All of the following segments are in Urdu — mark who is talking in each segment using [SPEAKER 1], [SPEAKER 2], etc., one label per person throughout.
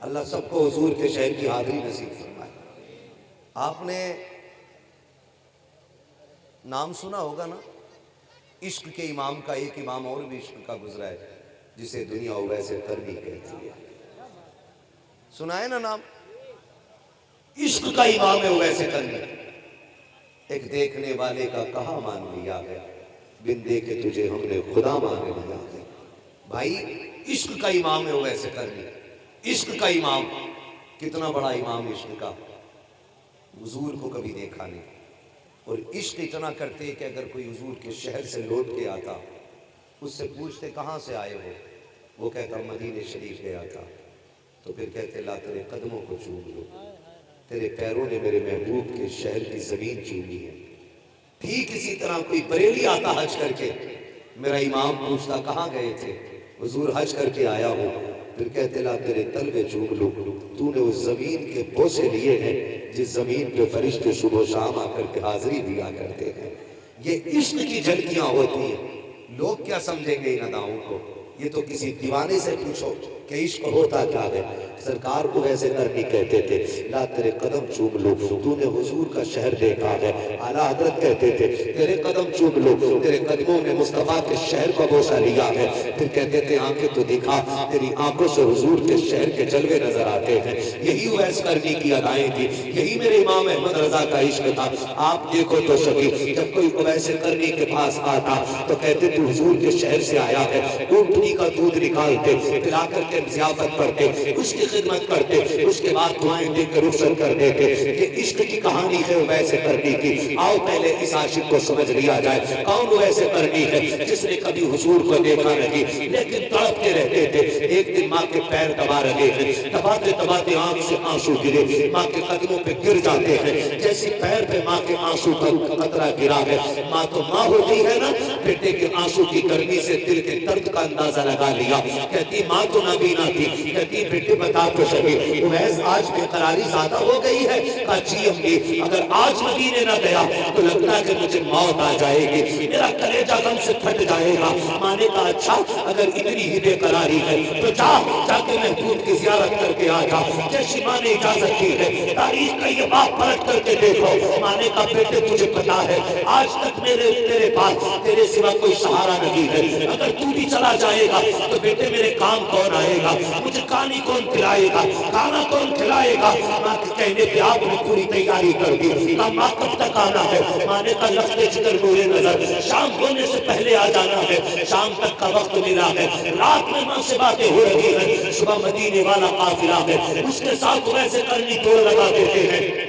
[SPEAKER 1] اللہ سب کو حضور کے شہر کی حاضری نصیب فرمائے۔ آپ نے نام سنا ہوگا نا، عشق کے امام کا ایک امام اور بھی عشق کا گزرا ہے جسے دنیا ویسے کرنی کہتی ہے۔ سنا ہے نا نام؟ عشق کا امام ہے ویسے کرنی۔ ایک دیکھنے والے کا کہا مان لیا ہے، بن دیکھے تجھے ہم نے خدا مان لیا ہے۔ بھائی عشق کا امام ہے ویسے کرنی، عشق کا امام، کتنا بڑا امام عشق کا، حضور کو کبھی دیکھا نہیں، اور عشق اتنا کرتے کہ اگر کوئی حضور کے شہر سے لوٹ کے آتا، اس سے پوچھتے کہاں سے آئے ہو، وہ کہتا مدینہ شریف گیا تھا، تو پھر کہتے لا تیرے قدموں کو چوم لو، تیرے پیروں نے میرے محبوب کے شہر کی زمین چومی ہے۔ ٹھیک اسی طرح کوئی بریلی آتا حج کر کے، میرا امام پوچھتا کہاں گئے تھے، حضور حج کر کے آیا ہو، پھر کہتے لا تیرے تلوے چوم لو، تو نے اس زمین کے بوسے لیے ہیں جس زمین پہ فرشتے صبح و شام آ کر کے حاضری دیا کرتے ہیں۔ یہ عشق کی جھلکیاں ہوتی ہیں۔ لوگ کیا سمجھیں گے ان اداؤں کو؟ یہ تو کسی دیوانے سے پوچھو کہ عشق ہوتا کیا ہے۔ سرکار کو ایسے کرنی کہتے تھے، لا تیرے قدم چوم لو، تو نے حضور کا شہر دیکھا ہے۔ اعلیٰ حضرت کہتے تھے تیرے قدم چوم لو، تیرے قدموں نے مصطفیٰ کے شہر کا بوسہ لیا ہے۔ پھر کہتے تھے آنکھیں تو دکھا، تیری آنکھوں سے حضور کے شہر کے جلوے نظر آتے ہیں۔ یہی اویس کرنی کی ادائیں تھی، یہی میرے امام احمد رضا کا عشق تھا۔ آپ دیکھو تو صحیح، جب کوئی اویس کرنی کے پاس آتا تو کہتے تو حضور کے شہر سے آیا ہے، اونٹنی کا دودھ نکالتے، پلا کر کے ضیافت کرتے، اس کی خدمت کرتے، اس کے بعد دعائیں دے کر رخصت کر دیتے۔ یہ عشق کی کہانی ہے اویس کرنی کی۔ آؤ پہلے اس عاشق کو سمجھ لیا جائے، کون اویس کرنی ہے جس نے کبھی حضور کو دیکھا نہیں لیکن تڑپتے رہتے تھے۔ ایک دن ماں کے پیر دبا رہے ہیں، دباتے دباتے آنکھ سے آنسو گرے، ماں کے قدموں پہ گر جاتے ہیں۔ جیسے پیر پہ ماں کے آنسو کا قطرہ گرا ہے، ماں تو ماں ہوتی ہے نا، بیٹے کے آنسو کی گرمی سے دل کے درد کا اندازہ لگا لیا۔ کہتی ماں تو نابینا تھی، کہتی بیٹے بتا تو صحیح اویس آج بے قراری زیادہ ہو گئی ہے؟ کہا جی امی، اگر آج مدینے نہ گیا تو لگتا ہے کہ مجھے موت آ جائے گی، میرا کلیجہ غم سے پھٹ جائے گا۔ ماں نے کہا اچھا اگر اتنی ہی بے قراری ہے تو جا کے محبوب کی زیارت کر کے آ جا۔ جیسی ماں نے اجازت دی ہے، تاریخ کا یہ بات پلٹ کر کے دیکھو۔ ماں نے کہا بیٹے تجھے پتا ہے آج تک تیرے پاس تیرے سوا کوئی سہارا نہیں ہے، اگر تو بھی چلا جائے گا تو بیٹے میرے کام کون آئے گا، مجھے کانی کون پلائے گا، کھانا کون کھلائے گا؟ ماں کے کہنے پہ آپ نے پوری تیاری کر دی۔ کہا ماں کب تک آنا ہے؟ ماں نے کہا لفتے جگر نورے نظر، شام ہونے سے پہلے آ جانا ہے، شام تک کا وقت ملا ہے۔ رات میں ماں سے باتیں ہو رہی ہیں، صبح مدینے والا قافلہ ہے، اس کے ساتھ ویسے کرنی توڑ لگا دیتے ہیں۔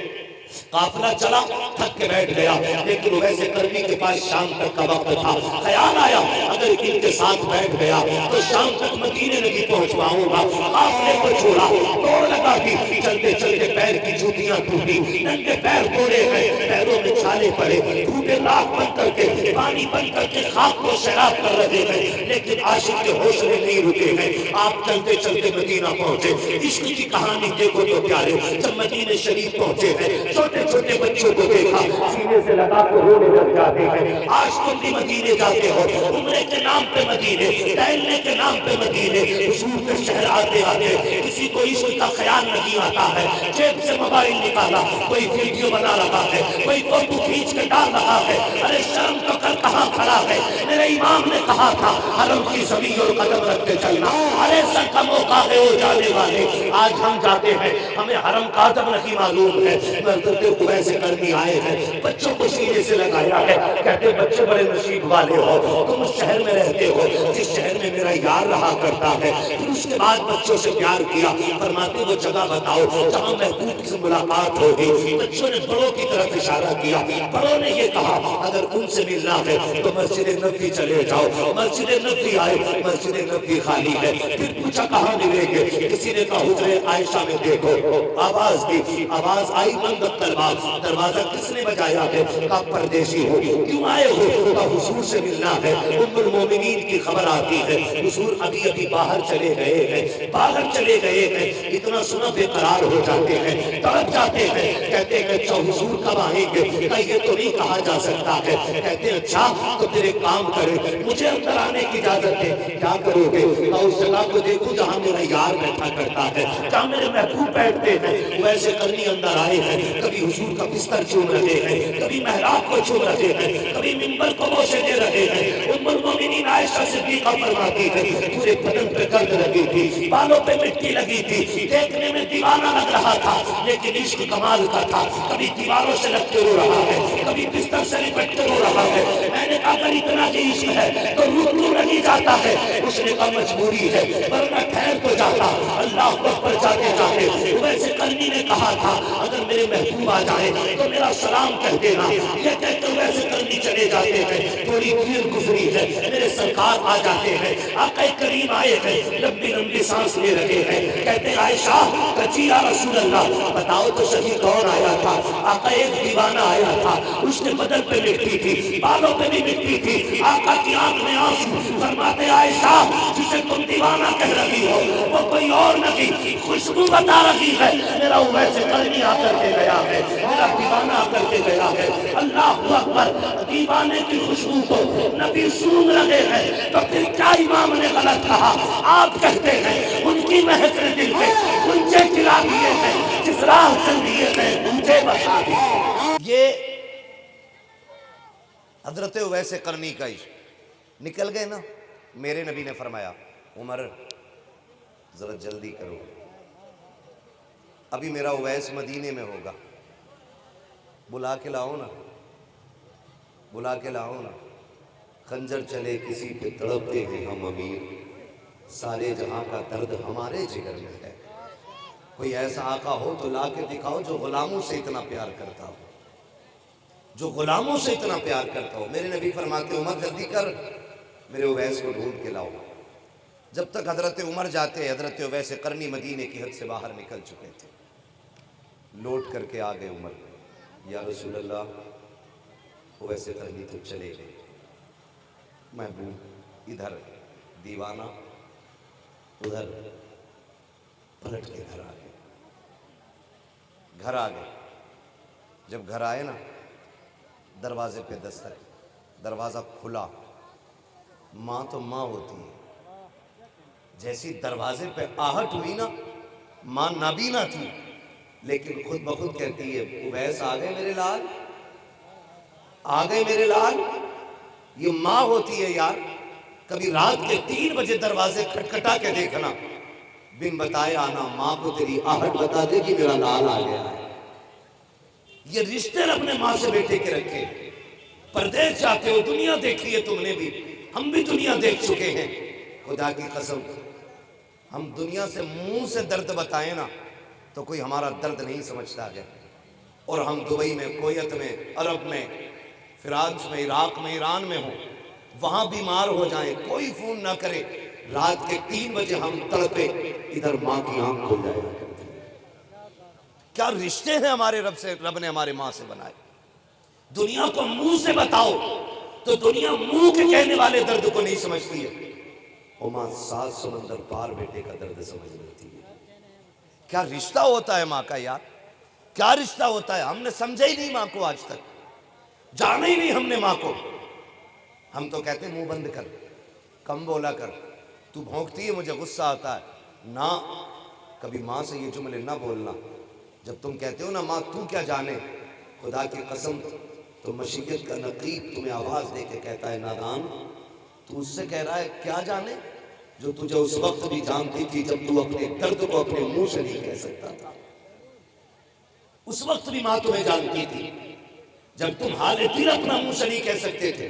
[SPEAKER 1] قافلہ چلا، تھک کے بیٹھ گیا، لیکن ویسے کرنی کے پاس شام تک کا وقت تھا۔ خیال آیا اگر ان کے ساتھ بیٹھ گیا تو شام تک مدینے نہیں پہنچ پاؤں گا۔ قافلے کو چھوڑا، دوڑ لگا دی، چلتے چلتے پیر کی جوتیاں ٹوٹی، ننگے پیر توڑے گئے، پیروں میں چھالے پڑے، ٹوٹے راک بن کر کے پانی بن کر کے خاک کو سیراب کر رہے ہیں، لیکن عاشق کے حوصلے نہیں رکے ہیں۔ آپ چلتے چلتے مدینہ پہنچے۔ عشق کی کہانی دیکھو تو پیارے، جب مدینہ شریف پہنچے ہیں چھوٹے چھوٹے بچوں کو دیکھا، سینے سے لگا کے رونے لگ جاتے ہیں۔ آج تم بھی مدینے جاتے ہو، عمرے کے نام پہ مدینے، ٹہلنے کے نام پہ مدینے، حضور کے شہر آتے آتے کسی کو عشق کا خیال نہیں آتا ہے، جیب سے موبائل نکالا، کوئی ویڈیو بنا رہا ہے، کوئی فوٹو کھینچ کے ڈال رہا ہے۔ ارے شرم تو کر کہاں کھڑا ہے؟ میرے امام نے کہا تھا حرم کی زمین اور قدم رکھتے چلنا۔ ارے سر کا موقع ہے ہو جانے والے، آج ہم جاتے ہیں ہمیں حرم کا ادب نہیں معلوم ہے، ویسے کرنی آئے ہیں، بچوں کو سینے سے لگایا ہے، کہتے بچے بڑے نصیب والے ہو، تم اس شہر میں رہتے ہو جس شہر میں میرا یار رہا کرتا ہے۔ پھر اس کے بعد بچوں سے پیار کیا، فرماتے وہ جگہ بتاؤ جہاں محبوب سے ملاقات ہوگی۔ بچوں نے بڑوں کی طرف اشارہ کیا، بڑوں نے یہ کہا اگر ان سے ملنا ہے تو مسجد نبوی چلے جاؤ۔ مسجد نبوی آئے، مسجد نبوی خالی ہے۔ پھر پوچھا کہاں ملیں گے؟ کسی نے کہا حجرہ عائشہ میں دیکھو، آواز دی، آواز آئی بند وغلق الباب، دروازہ کس نے بجایا ہے؟ کہا پردیسی ہو، کیوں آئے ہو؟ کہا حضور سے ملنا ہے۔ ام المومنین کی خبر آتی ہے حضور ابھی ابھی باہر چلے گئے ہیں، باہر چلے گئے ہیں۔ اتنا سنا بے قرار ہو جاتے ہیں، تڑپ جاتے ہیں، کہتے ہیں اچھا حضور کب آئیں گے؟ کہ یہ تو نہیں کہا جا سکتا ہے۔ کہتے ہیں اچھا تو پھر ایک کام کرے، مجھے اندر آنے کی اجازت ہے۔ کیا کرو گے؟ کہ اس جگہ کو دیکھو جہاں میرا یار بیٹھا کرتا ہے، جہاں میرے محبوب بیٹھتے ہیں۔ ویسے کرنی اندر آئے ہیں، کبھی حضور کا بستر چوم رہے ہیں، کبھی محراب کو چوم رہے ہیں، کبھی منبر کو بوسے دے رہے ہیں۔ ام المومنین عائشہ صدیقہ فرماتی ہے پورے بدن پہ گرد لگی تھی، بالوں پہ مٹی لگی تھی، دیکھنے میں دیوانہ لگ رہا تھا لیکن عشق کمال کا تھا۔ کبھی دیواروں سے لگتے رو رہا ہے، کبھی بستر سے لپٹتے رو رہا ہے۔ میں نے کہا اگر اتنا ہی عشق ہے تو روح کیوں نہیں جاتا ہے؟ اس نے کہا مجبوری ہے، ورنہ ٹھہر تو جاتا۔ اللہ اکبر جاتے جاتے ویسے کرنی نے کہا تھا اگر میرے محبوب آ جائے تو میرا سلام کہہ دینا۔ یہ کہہ کر ویسے کرنی چلے جاتے ہیں، تھوڑی دیر گزری ہے، میرے سرکار آ جاتے ہیں، آقا کریم آئے ہیں، لمبی لمبی سانس لے رہے ہیں، کہتے ہیں عائشہ کچی یا رسول اللہ بتاؤ تو صحیح کون آیا تھا؟ آقا ایک دیوانہ آیا تھا، اس نے بدن پہ مٹی تھی، بالوں پہ بھی مٹی تھی، آقا کی آنکھ میں آنسو۔ فرماتے عائشہ جسے تم دیوانہ کہہ رہی ہو وہ کوئی اور نہیں، خوشبو بتا رہی ہے، میرا ویسے کرنی آ کر کے گیا ہے، میرا دیوانہ آ کر کے گیا ہے۔ اللہ اکبر، دیوانے کی خوشبو کو نبی سونگ رہے ہیں تو پھر کیا امام نے غلط کہا؟ آپ کہتے ہیں ان کی مہک نے دل پہ گنجے کھلا دیے ہیں، جس راہ چل دیے ہیں گنجے بتا دیے۔ یہ حضرت اویس قرنی کا عشق نکل گئے نا۔ میرے نبی نے فرمایا عمر ذرا جلدی کرو، ابھی میرا اویس مدینے میں ہوگا، بلا کے لاؤ نا، بلا کے لاؤ نا۔ خنجر چلے کسی پہ تڑپتے ہیں ہم امیر، سارے جہاں کا درد ہمارے جگر میں ہے۔ کوئی ایسا آقا ہو تو لا کے دکھاؤ جو غلاموں سے اتنا پیار کرتا ہو، جو غلاموں سے اتنا پیار کرتا ہو۔ میرے نبی فرماتے عمر جلدی کر، میرے اویس کو ڈھونڈ کے لاؤ۔ جب تک حضرت عمر جاتے حضرت اویس قرنی مدینے کی حد سے باہر نکل چکے تھے۔ لوٹ کر کے آ گئے عمر، یا رسول اللہ اویس قرنی تو چلے گئے، محبوب ادھر دیوانہ ادھر، پلٹ کے گھر آ گئے۔ گھر آ گئے، جب گھر آئے نا دروازے پہ دستک، دروازہ کھلا۔ ماں تو ماں ہوتی ہے، جیسی دروازے پہ آہٹ ہوئی نا، ماں نابینا تھی لیکن خود بخود کہتی ہے اویس آ گئے میرے لال، آ گئے میرے لال۔ یہ ماں ہوتی ہے یار۔ کبھی رات کے 3 بجے دروازے کھٹکھٹا کے دیکھنا، بن بتائے آنا، ماں کو تیری آہٹ بتا دے کہ میرا لال آ گیا ہے۔ یہ رشتے رب نے ماں سے بیٹے کے رکھے۔ پردیس جاتے ہو، دنیا دیکھی ہے تم نے بھی، ہم بھی دنیا دیکھ چکے ہیں۔ خدا کی قسم ہم دنیا سے منہ سے درد بتائیں نا تو کوئی ہمارا درد نہیں سمجھتا ہے۔ اور ہم دبئی میں، کویت میں، عرب میں، فرانس میں، عراق میں، ایران میں ہوں، وہاں بیمار ہو جائیں کوئی فون نہ کرے، رات کے 3 بجے ہم تڑپے، ادھر ماں کی آنکھ کھل جائے کرتی ہے۔ کیا رشتے ہیں ہمارے رب سے، رب نے ہمارے ماں سے بنائے۔ دنیا کو منہ سے بتاؤ تو دنیا منہ کے کہنے والے درد کو نہیں سمجھتی ہے، اور ماں 7 سمندر پار بیٹے کا درد سمجھ لیتی ہے۔ کیا رشتہ ہوتا ہے ماں کا یار، کیا رشتہ ہوتا ہے۔ ہم نے سمجھا ہی نہیں ماں کو، آج تک جانا ہی نہیں ہم نے ماں کو۔ ہم تو کہتے ہیں منہ بند کر، کم بولا کر، تو بھونکتی ہے مجھے غصہ آتا ہے نہ۔ کبھی ماں سے یہ جملے نہ بولنا۔ جب تم کہتے ہو نا ماں تو کیا جانے، خدا کی قسم تو مشیت کا نقیب تمہیں آواز دے کے کہتا ہے نادان، تو اس سے کہہ رہا ہے کیا جانے جو تجھے اس وقت بھی جانتی تھی جب تو اپنے درد کو اپنے منہ سے نہیں کہہ سکتا تھا۔ اس وقت بھی ماں تمہیں جانتی تھی جب تم حال دل اپنا منہ سے نہیں کہہ سکتے تھے۔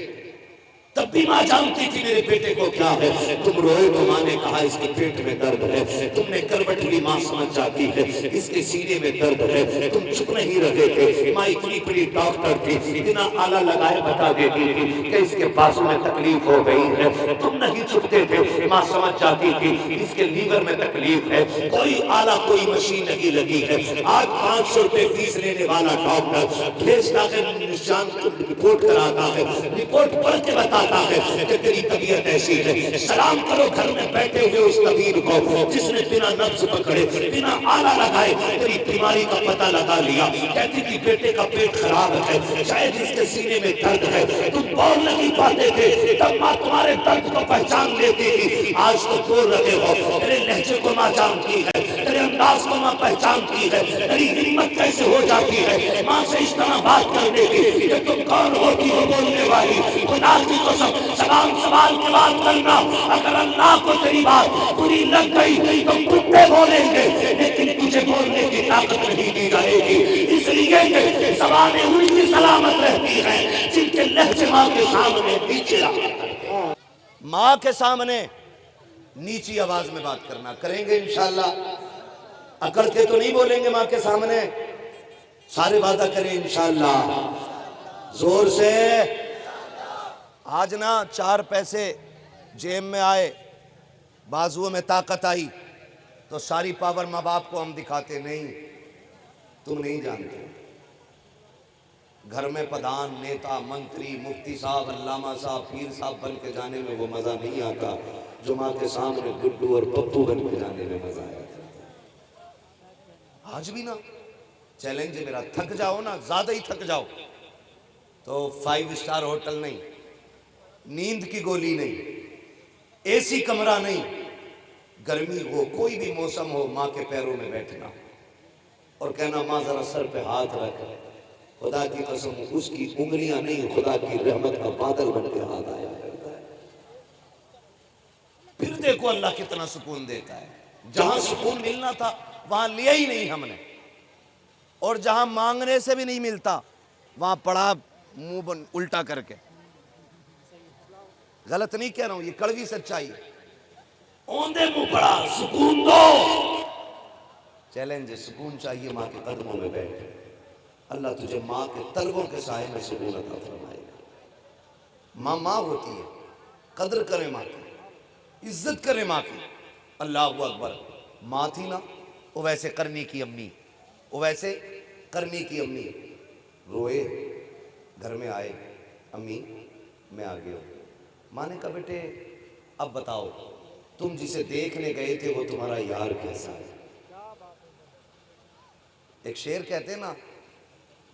[SPEAKER 1] تب بھی ماں جانتی تھی میرے بیٹے کو کیا ہے. تم روئے تو ماں نے کہا اس کے پیٹ میں درد ہے. تم نے کروٹ لی، ماں سمجھ جاتی ہے اس کے سینے میں درد ہے. تم چپ نہیں رہے تھے. ماں اتنی بڑی ڈاکٹر تھی، بنا آلہ لگائے بتا دیتی تھی کہ اس کے بازو میں تکلیف ہو گئی ہے. تم نہیں چھپتے تھے. ماں سمجھ جاتی تھی اس کے لیور میں تکلیف ہے. کوئی آلہ کوئی مشین نہیں لگی ہے. آج 500 روپے فیس لینے والا ڈاکٹر بھیجتا ہے نشان رپورٹ کراتا ہے، رپورٹ پڑھ کے بتاتا ہے کہ تیری طبیعت ایسی ہے. سلام کرو گھر میں بیٹھے ہوئے اس طبیب کو جس نے بنا نبض پکڑے، بنا آلہ لگائے تیری بیماری کا پتہ لگا لیا. کہتی تھی بیٹے کا پیٹ خراب ہے، شاید اس کے سینے میں درد ہے. تم بول نہیں پاتے تھے، تب ماں تمہارے درد کو پہچان لیتی تھی. آج تو بول رہے ہو. تیرے لہجے کو ماں جانتی ہے، تیرے انداز کو ماں پہچانتی ہے. تیری ہمت کیسے ہو جاتی ہے ماں سے اس طرح بات کرنے کی کہ تم کون ہوتی ہو بولنے والی. خدا کی قسم سلام سوال کے بات کرنا. اگر اللہ کو تیری بات پوری لگ گئی تو کتے بولیں گے، لیکن تجھے بولنے کی طاقت نہیں دی جائے گی. اس لیے کہ زبانیں ان کی سلامت رہتی ہیں جن کے لہجے ماں کے سامنے نیچے رہا. ماں کے سامنے نیچی آواز میں بات کرنا کریں گے انشاءاللہ. اکڑ کے تو نہیں بولیں گے ماں کے سامنے. سارے وعدہ کریں انشاءاللہ زور سے. آج نا 4 پیسے جیب میں آئے، بازو میں طاقت آئی تو ساری پاور ماں باپ کو ہم دکھاتے نہیں. تم نہیں جانتے گھر میں پردھان، نیتا، منتری، مفتی صاحب، علامہ صاحب، پیر صاحب بن کے جانے میں وہ مزہ نہیں آتا جو ماں کے سامنے گڈو اور پپو بن کے جانے میں مزہ آتا. آج بھی نا چیلنج ہے میرا، تھک جاؤ نا، زیادہ ہی تھک جاؤ تو 5 اسٹار ہوٹل نہیں، نیند کی گولی نہیں، اے سی کمرہ نہیں، گرمی ہو کوئی بھی موسم ہو، ماں کے پیروں میں بیٹھنا اور کہنا ماں ذرا سر پہ ہاتھ رکھ. خدا کی قسم اس کی انگلیاں نہیں، خدا کی رحمت کا بادل بن کے ہاتھ آیا کرتا ہے. پھر دیکھو اللہ کتنا سکون دیتا ہے. جہاں سکون ملنا تھا وہاں لیا ہی نہیں ہم نے، اور جہاں مانگنے سے بھی نہیں ملتا وہاں پڑا منہ الٹا کر کے. غلط نہیں کہہ رہا ہوں، یہ کڑوی سچائی ہے. اوندے منہ پڑا سکون دو. چیلنج ہے، سکون چاہیے ماں کے قدموں میں بیٹھ. اللہ تجھے ماں کے تلووں کے سائے میں سکون عطا فرمائے گا. ماں ماں ہوتی ہے، قدر کریں ماں کی، عزت کریں ماں کی. اللہ اکبر. ماں تھی نا اویسے کرنی کی امی، اویسے کرنی کی امی روئے، گھر میں آئے، امی میں آ گیا ہوں. ماں نے کہا بیٹے اب بتاؤ تم جسے دیکھنے گئے تھے وہ تمہارا یار کیسا ہے. ایک شعر کہتے ہیں نا،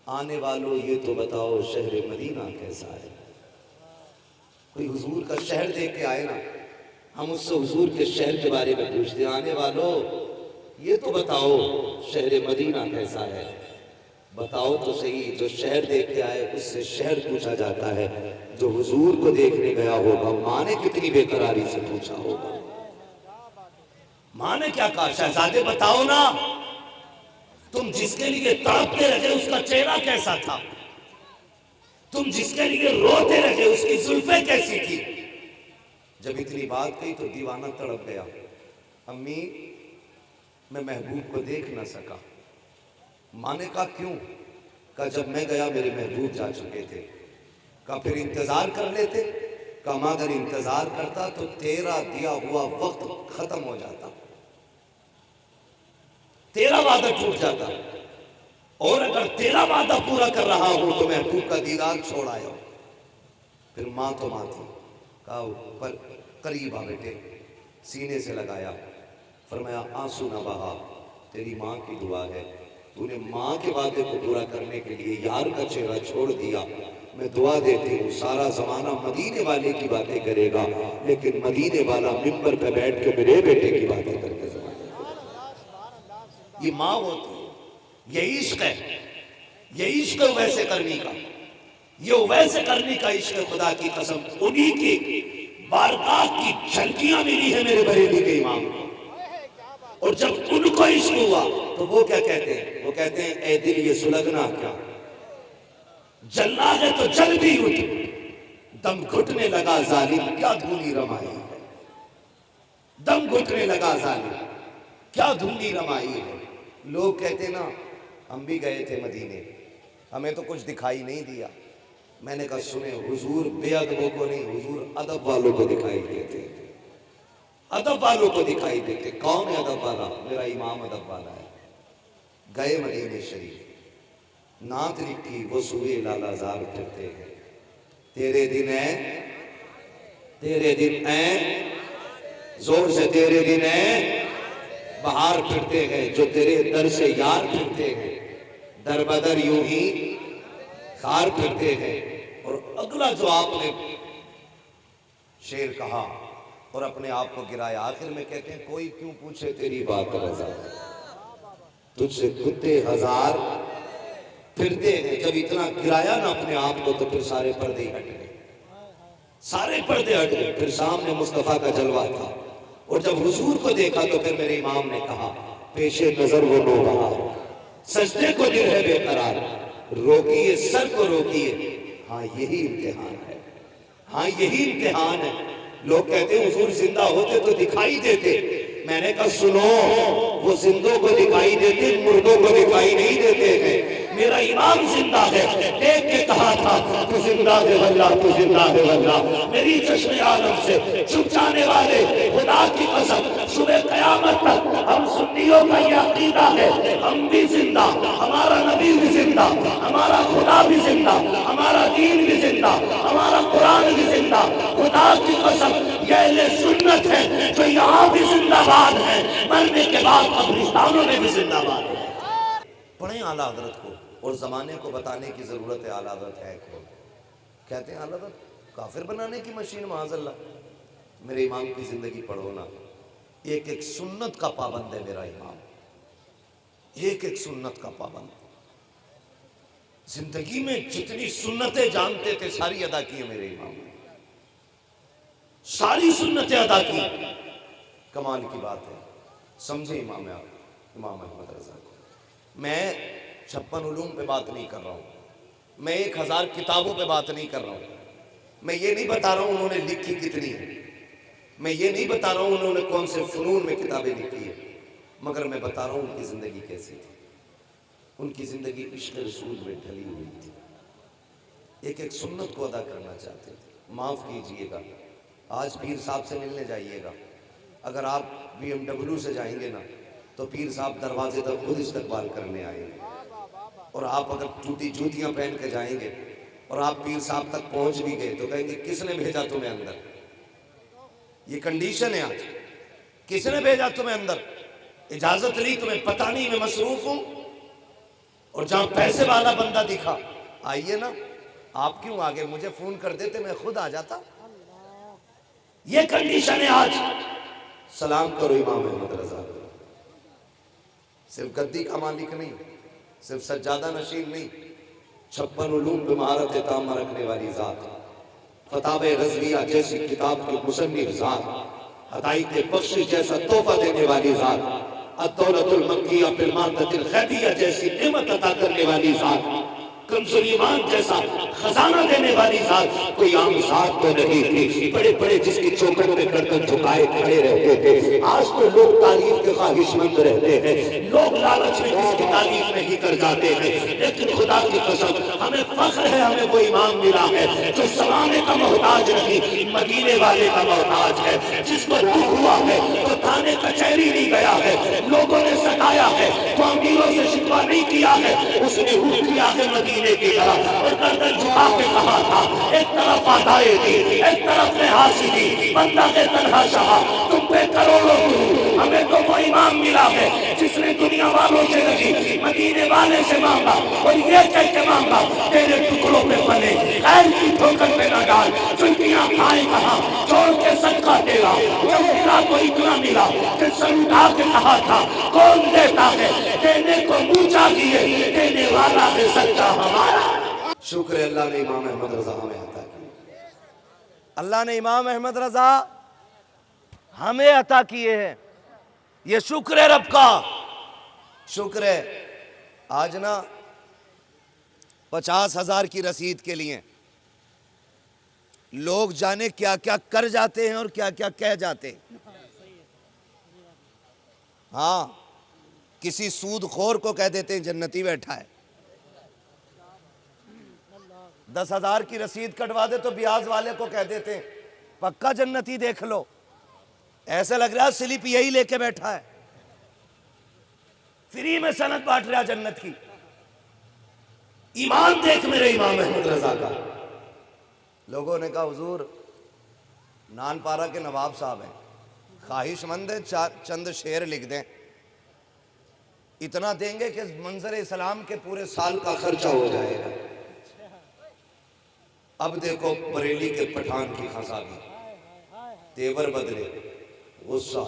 [SPEAKER 1] آنے والوں یہ تو بتاؤ شہر مدینہ کیسا ہے. کوئی حضور کا شہر دیکھ کے آئے نا، ہم اس سے حضور کے شہر کے بارے میں پوچھتے ہیں آنے والوں یہ تو بتاؤ شہر مدینہ کیسا ہے. بتاؤ تو صحیح. جو شہر دیکھ کے آئے اس سے شہر پوچھا جاتا ہے، جو حضور کو دیکھنے گیا ہوگا ماں نے کتنی بے قراری سے پوچھا ہوگا. ماں نے کیا کہا شہزادے بتاؤ نا تم جس کے لیے تڑپتے رہے اس کا چہرہ کیسا تھا، تم جس کے لیے روتے رہے اس کی زلفیں کیسی تھی. جب اتنی بات کہی تو دیوانہ تڑپ گیا. امی میں محبوب کو دیکھ نہ سکا. ماں نے کہا کیوں؟ کہا جب میں گیا میرے محبوب جا چکے تھے. کہا پھر انتظار کر لیتے؟ کہا ماں اگر انتظار کرتا تو تیرا دیا ہوا وقت ختم ہو جاتا، تیرا وعدہ ٹوٹ جاتا، اور اگر تیرا وعدہ پورا کر رہا ہوں تو محبوب کا دیدار چھوڑ آیا. پھر ماں تو ماں تھی. کہا پر قریب آ بیٹے، سینے سے لگایا، فرمایا آنسو نہ بہا، تیری ماں کی دعا ہے. تو نے ماں کے وعدے کو پورا کرنے کے لیے یار کا چہرہ چھوڑ دیا. میں دعا دیتی ہوں سارا زمانہ مدینے والے کی باتیں کرے گا، لیکن مدینے والا ممبر پہ بیٹھ کے میرے بیٹے کی باتیں کر کے زمانے کو. یہ ماں ہوتی ہے، یہ عشق ہے، یہ عشق ہے ویسے کرنی کا، یہ ویسے کرنی کا عشق ہے. خدا کی قسم انہی کی بارگاہ کی جھلکیاں ملی ہے میرے بریلی کے امام کو. اور جب ان کو عشق ہوا تو وہ کیا کہتے ہیں؟ وہ کہتے ہیں اے دل یہ سلگنا کیا، جلنا ہے تو جل بھی اٹھ، دم گھٹنے لگا ظالم کیا دھولی رمائی ہے، دم گھٹنے لگا ظالم کیا دھولی رمائی ہے۔ لوگ کہتے نا ہم بھی گئے تھے مدینے، ہمیں تو کچھ دکھائی نہیں دیا۔ میں نے کہا سنیں، حضور بے ادبوں کو نہیں، حضور ادب والوں کو دکھائی دیتے، ادب والوں کو دکھائی دیتے۔ کون ہے ادب والا؟ میرا امام ادب والا ہے۔ گئے مدینے شریف، نعت لکھی، وہ سوئے لالا زار پھرتے ہیں، تیرے دن ہیں، تیرے دن ہیں، زور سے تیرے دن ہیں، بہار پھرتے ہیں جو تیرے در سے یار پھرتے ہیں، در بدر یوں ہی خار پھرتے ہیں۔ اور اگلا جو آپ نے شعر کہا اور اپنے آپ کو گرایا، آخر میں کہتے ہیں کوئی کیوں پوچھے تیری بات رضا، تجھ سے کتے ہزار پھرتے ہیں۔ جب اتنا گرایا نا اپنے آپ کو تو پھر سارے پردے ہٹ گئے، سارے پردے ہٹ گئے۔ پھر سامنے مصطفیٰ کا جلوہ تھا، اور جب حضور کو دیکھا تو پھر میرے امام نے کہا پیش نظر وہ نوبہار، سجدے کو دل ہے بے قرار، روکیے سر کو روکیے، ہاں یہی امتحان ہے، ہاں یہی امتحان ہے۔ لوگ کہتے ہیں حضور زندہ ہوتے تو دکھائی دیتے، میں نے کہا سنو، وہ زندوں کو دکھائی دیتے، مردوں کو دکھائی نہیں دیتے ہیں۔ میرا امام زندہ ہے، دیکھ کے کہا تھا تو زندہ ہے واللہ، تو زندہ ہے واللہ۔ میری چشم عالم سے چھپ جانے والے خدا کی قسم، صبح قیامت تک ہم سنیوں کا یہ عقیدہ ہے، ہم بھی زندہ، ہمارا نبی بھی زندہ، ہمارا خدا بھی زندہ، ہمارا دین بھی زندہ، ہمارا قرآن بھی زندہ۔ خدا کی قسم یہ اہل سنت ہے جو یہاں بھی زندہ باد ہے، مرنے کے بعد قبرستانوں میں بھی زندہ باد ہے۔ پڑھیں اعلیٰ حضرت کو، اور زمانے کو بتانے کی ضرورت ہے اعلیٰ حضرت ہے کون۔ کہتے ہیں اعلیٰ حضرت کافر بنانے کی مشین، معاذ اللہ۔ میرے امام کی زندگی پڑھو نا، ایک ایک سنت کا پابند ہے میرا امام، ایک ایک سنت کا پابند۔ زندگی میں جتنی سنتیں جانتے تھے ساری ادا کی ہیں میرے امام نے، ساری سنتیں ادا کی۔ کمال کی بات ہے، سمجھے امام امام احمد رضا کو۔ میں 56 علوم پہ بات نہیں کر رہا ہوں، میں 1000 کتابوں پہ بات نہیں کر رہا ہوں، میں یہ نہیں بتا رہا ہوں انہوں نے لکھی کتنی ہے، میں یہ نہیں بتا رہا ہوں انہوں نے کون سے فنون میں کتابیں لکھی ہیں، مگر میں بتا رہا ہوں ان کی زندگی کیسی تھی۔ ان کی زندگی عشق رسول میں ڈھلی ہوئی تھی، ایک ایک سنت کو ادا کرنا چاہتے تھے۔ معاف کیجئے گا، آج پیر صاحب سے ملنے جائیے گا، اگر آپ BMW سے جائیں گے نا تو پیر صاحب دروازے تک خود استقبال کرنے آئیں گے، اور آپ اگر ٹوٹی جوتیاں پہن کے جائیں گے اور آپ پیر صاحب تک پہنچ بھی گئے تو کہیں گے کس نے بھیجا تمہیں اندر؟ یہ کنڈیشن ہے آج، کس نے بھیجا تمہیں اندر؟ اجازت لی تمہیں پتہ نہیں میں مصروف ہوں، اور جہاں پیسے والا بندہ دکھا آئیے نا، آپ کیوں آگے؟ مجھے فون کر دیتے میں خود آ جاتا۔ یہ کنڈیشن ہے آج۔ سلام کرو امام احمد رضا، صرف گدی کا مالک نہیں، صرف سجادہ نشین نہیں، 56 علوم پہ مہارت تامہ رکھنے والی ذات، فتاوی رضویہ جیسی کتاب کی مصنف ذات، ہدایت بخش جیسا تحفہ دینے والی ذات، الدولت المکیہ فی المادۃ الغیبیہ جیسی نعمت عطا کرنے والی ذات، کنز ایمان جیسا خزانہ دینے والی ذات، کوئی عام ذات تو نہیں تھی۔ بڑے بڑے جس کی چوکھٹ پہ گردن جھکائے کھڑے رہتے تھے، آج تو لوگ تعریف کے خواہش مند رہتے ہیں، لوگ لالچ میں کس کی تعریف نہیں کر جاتے ہیں، لیکن خدا کی قسم ہمیں فخر ہے، ہمیں وہ امام ملا ہے جو زمانے کا محتاج نہیں، مدینے والے کا محتاج ہے، جس کو دکھ ہوا ہے تو تھانے کچہری نہیں گیا ہے، لوگوں نے ستایا ہے تو امیروں سے شکوہ نہیں کیا ہے، اس نے رخ کیا ہے مدینے کی طرف اور گردن جھکا کے کہا تھا ایک طرف عطائے دی، ایک طرف نحاسی دی، بندہ کے تنہا شاہ تم پہ کروڑوں درود۔ ہمیں تو وہ امام ملا ہے جس نے دنیا والوں سے نہیں مدینے والے سے مانگا، اور یہ کہہ کے مانگا تیرے ٹکڑوں پہ پلے غیر کی ٹھوکر پہ نہ ڈال، چنکیاں کھائے کہا چھوڑ کے صدقہ تیرا، جب ملا تو اتنا ملا کہ سر اٹھا کے کہا تھا کون دیتا ہے، دینے کو منہ چاہیے، دینے والا ہے سچا ہمارا۔ شکر ہے اللہ نے امام احمد رضا ہمیں عطا کی، اللہ نے امام احمد رضا ہمیں عطا کیے ہیں، یہ شکر ہے رب کا، شکر ہے۔ آج نا 50,000 کی رسید کے لیے لوگ جانے کیا کیا کر جاتے ہیں اور کیا کیا کہہ جاتے ہیں. ہاں کسی سود خور کو کہہ دیتے ہیں جنتی بیٹھا ہے. 10,000 کی رسید کٹوا دے تو بیاض والے کو کہہ دیتے ہیں پکا جنتی دیکھ لو. ایسا لگ رہا سلپ یہی لے کے بیٹھا ہے, فری میں سند بانٹ رہا جنت کی. ایمان دیکھ میرے امام احمد رضا کا. لوگوں نے کہا حضور نان پارا کے نواب صاحب ہیں, خواہش مند ہے چند شعر لکھ دیں, اتنا دیں گے کہ منظر اسلام کے پورے سال کا خرچہ ہو جائے گا. اب دیکھو بریلی کے پٹھان کی خزا بھی, تیور بدلے, غصہ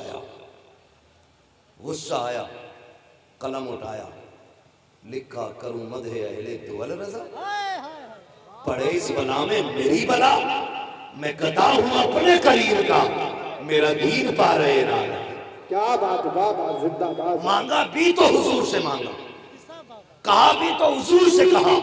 [SPEAKER 1] آیا, قلم اٹھایا, لکھا کروں مدح اہل دول رضا, پڑے اس بلا میں میری بلا, میں گدا ہوں اپنے کریم کا, میرا دین پا رہے نہ.
[SPEAKER 2] کیا بات, بابا زندہ باد.
[SPEAKER 1] مانگا بھی تو حضور سے مانگا, کہا بھی تو حضور سے کہا.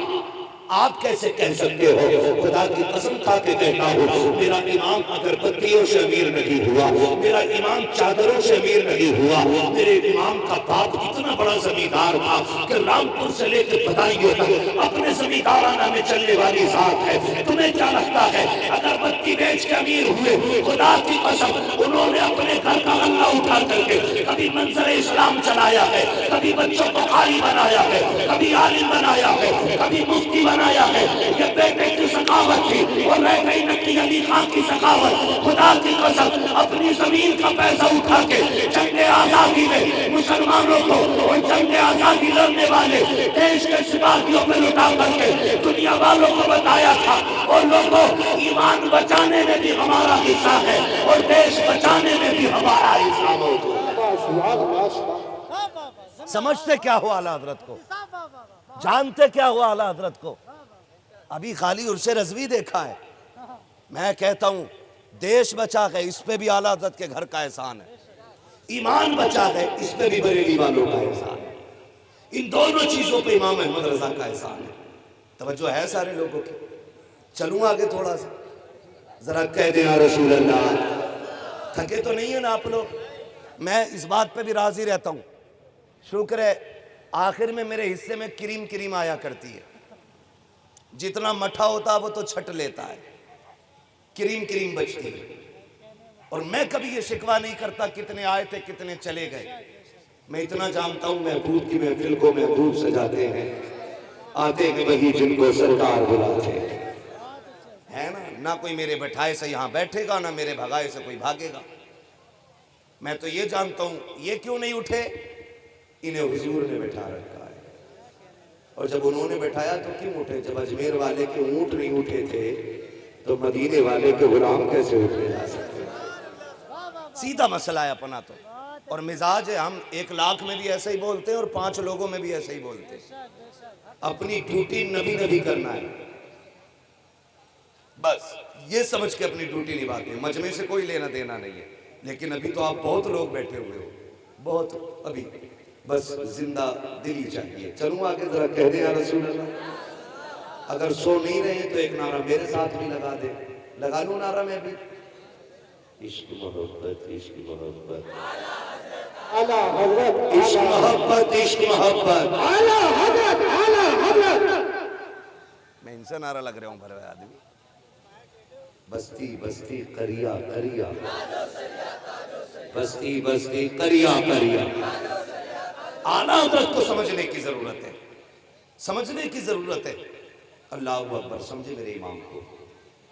[SPEAKER 1] آپ کیسے کہہ سکتے ہو؟ خدا کی قسم کھا کے کہتا ہوں, میرا امام اگر پتیوں سے امیر نہیں ہوا, میرا امام چادروں سے امیر نہیں ہوا, میرے امام کا باپ اتنا بڑا زمیندار تھا کہ رامپور سے لے کے بدایوں تک اپنے زمیندارانہ میں چلنے والی ذات ہے. تمہیں کیا لگتا ہے اگر پتی بیچ کے امیر ہوئے, خدا کی قسم انہوں نے اپنے گھر کا غلہ اٹھا کر کے کبھی منظر اسلام چلایا ہے, کبھی بچوں کو قاری بنایا ہے, کبھی عالم بنایا ہے, کبھی مفتی بنایا ہے. یہ بیٹے کی سخاوت تھی اور رہ گئی نقی علی خان کی سخاوت. خدا کی قسم اپنی زمین کا پیسہ اٹھا کے جنگ آزادی میں مسلمانوں کو اور جنگ آزادی لڑنے والے دیش کے سپاہیوں پہ لٹا کر کے دنیا والوں کو بتایا تھا, اور لوگوں ایمان بچانے میں بھی ہمارا حصہ ہے اور دیش بچانے میں بھی ہمارا حصہ موجود ہے. سمجھتے کیا ہوا اعلیٰ حضرت کو, جانتے کیا ہوا اعلیٰ حضرت کو؟ ابھی خالی عرص رضوی دیکھا ہے. میں کہتا ہوں دیش بچا گئے, اس پہ بھی اعلیٰ حضرت کے گھر کا احسان ہے. ایمان بچا گئے, اس پہ بھی بریلی والوں کا احسان ہے. ان دونوں چیزوں پہ امام احمد رضا کا احسان ہے. توجہ ہے سارے لوگوں کی؟ چلوں آگے تھوڑا سا, ذرا کہہ دیں یا رسول اللہ. تھکے تو نہیں ہیں نا آپ لوگ؟ میں اس بات پہ بھی راضی رہتا ہوں, شکر ہے آخر میں میرے حصے میں کریم آیا کرتی ہے. جتنا مٹھا ہوتا وہ تو چھٹ لیتا ہے, کریم بچتی ہے. اور میں کبھی یہ شکوہ نہیں کرتا کتنے آئے تھے کتنے چلے گئے. میں اتنا جانتا ہوں محبوب کی محفل کو محبوب سجاتے ہیں, آتے ہیں وہی جن کو سرکار بلاتے ہیں, ہے نا. نہ کوئی میرے بٹھائے سے یہاں بیٹھے گا, نہ میرے بھگائے سے کوئی بھاگے گا. میں تو یہ جانتا ہوں یہ کیوں نہیں اٹھے, انہیں حضور نے بٹھا رکھا ہے. اور جب انہوں نے بٹھایا تو کیوں اٹھے؟ جب اجمیر والے کے اونٹ نہیں اٹھے تھے تو مدینے والے کے غلام کیسے اٹھے جا سکتے؟ سیدھا مسئلہ ہے اپنا تو. اور مزاج ہے, ہم 1,00,000 میں بھی ایسے ہی بولتے ہیں اور 5 لوگوں میں بھی ایسے ہی بولتے ہیں. اپنی ڈیوٹی نبی کرنا ہے, بس یہ سمجھ کے اپنی ڈیوٹی نبھاتے ہیں. مجمع سے کوئی لینا دینا نہیں ہے. لیکن ابھی تو آپ بہت لوگ بیٹھے ہوئے ہو, بہت, ابھی بس زندہ دلی چاہیے. چلوں آگے, ذرا کہہ دیں یا رسول اللہ. اگر سو نہیں رہے تو ایک نعرہ میرے ساتھ بھی لگا دیں. لگا لوں نعرہ میں بھی؟ عشق محبت عشق محبت
[SPEAKER 2] اعلیٰ حضرت,
[SPEAKER 1] عشق محبت عشق محبت
[SPEAKER 2] اعلیٰ حضرت, اعلیٰ حضرت.
[SPEAKER 1] میں ان سے نعرہ لگ رہا ہوں بھرے ہوئے آدمی. بستی بستی قریہ قریہ, بستی بستی قریہ قریہ. اعلیٰ حضرت کو سمجھنے کی ضرورت ہے, سمجھنے کی ضرورت ہے. اللہ اکبر. سمجھے میرے امام کو,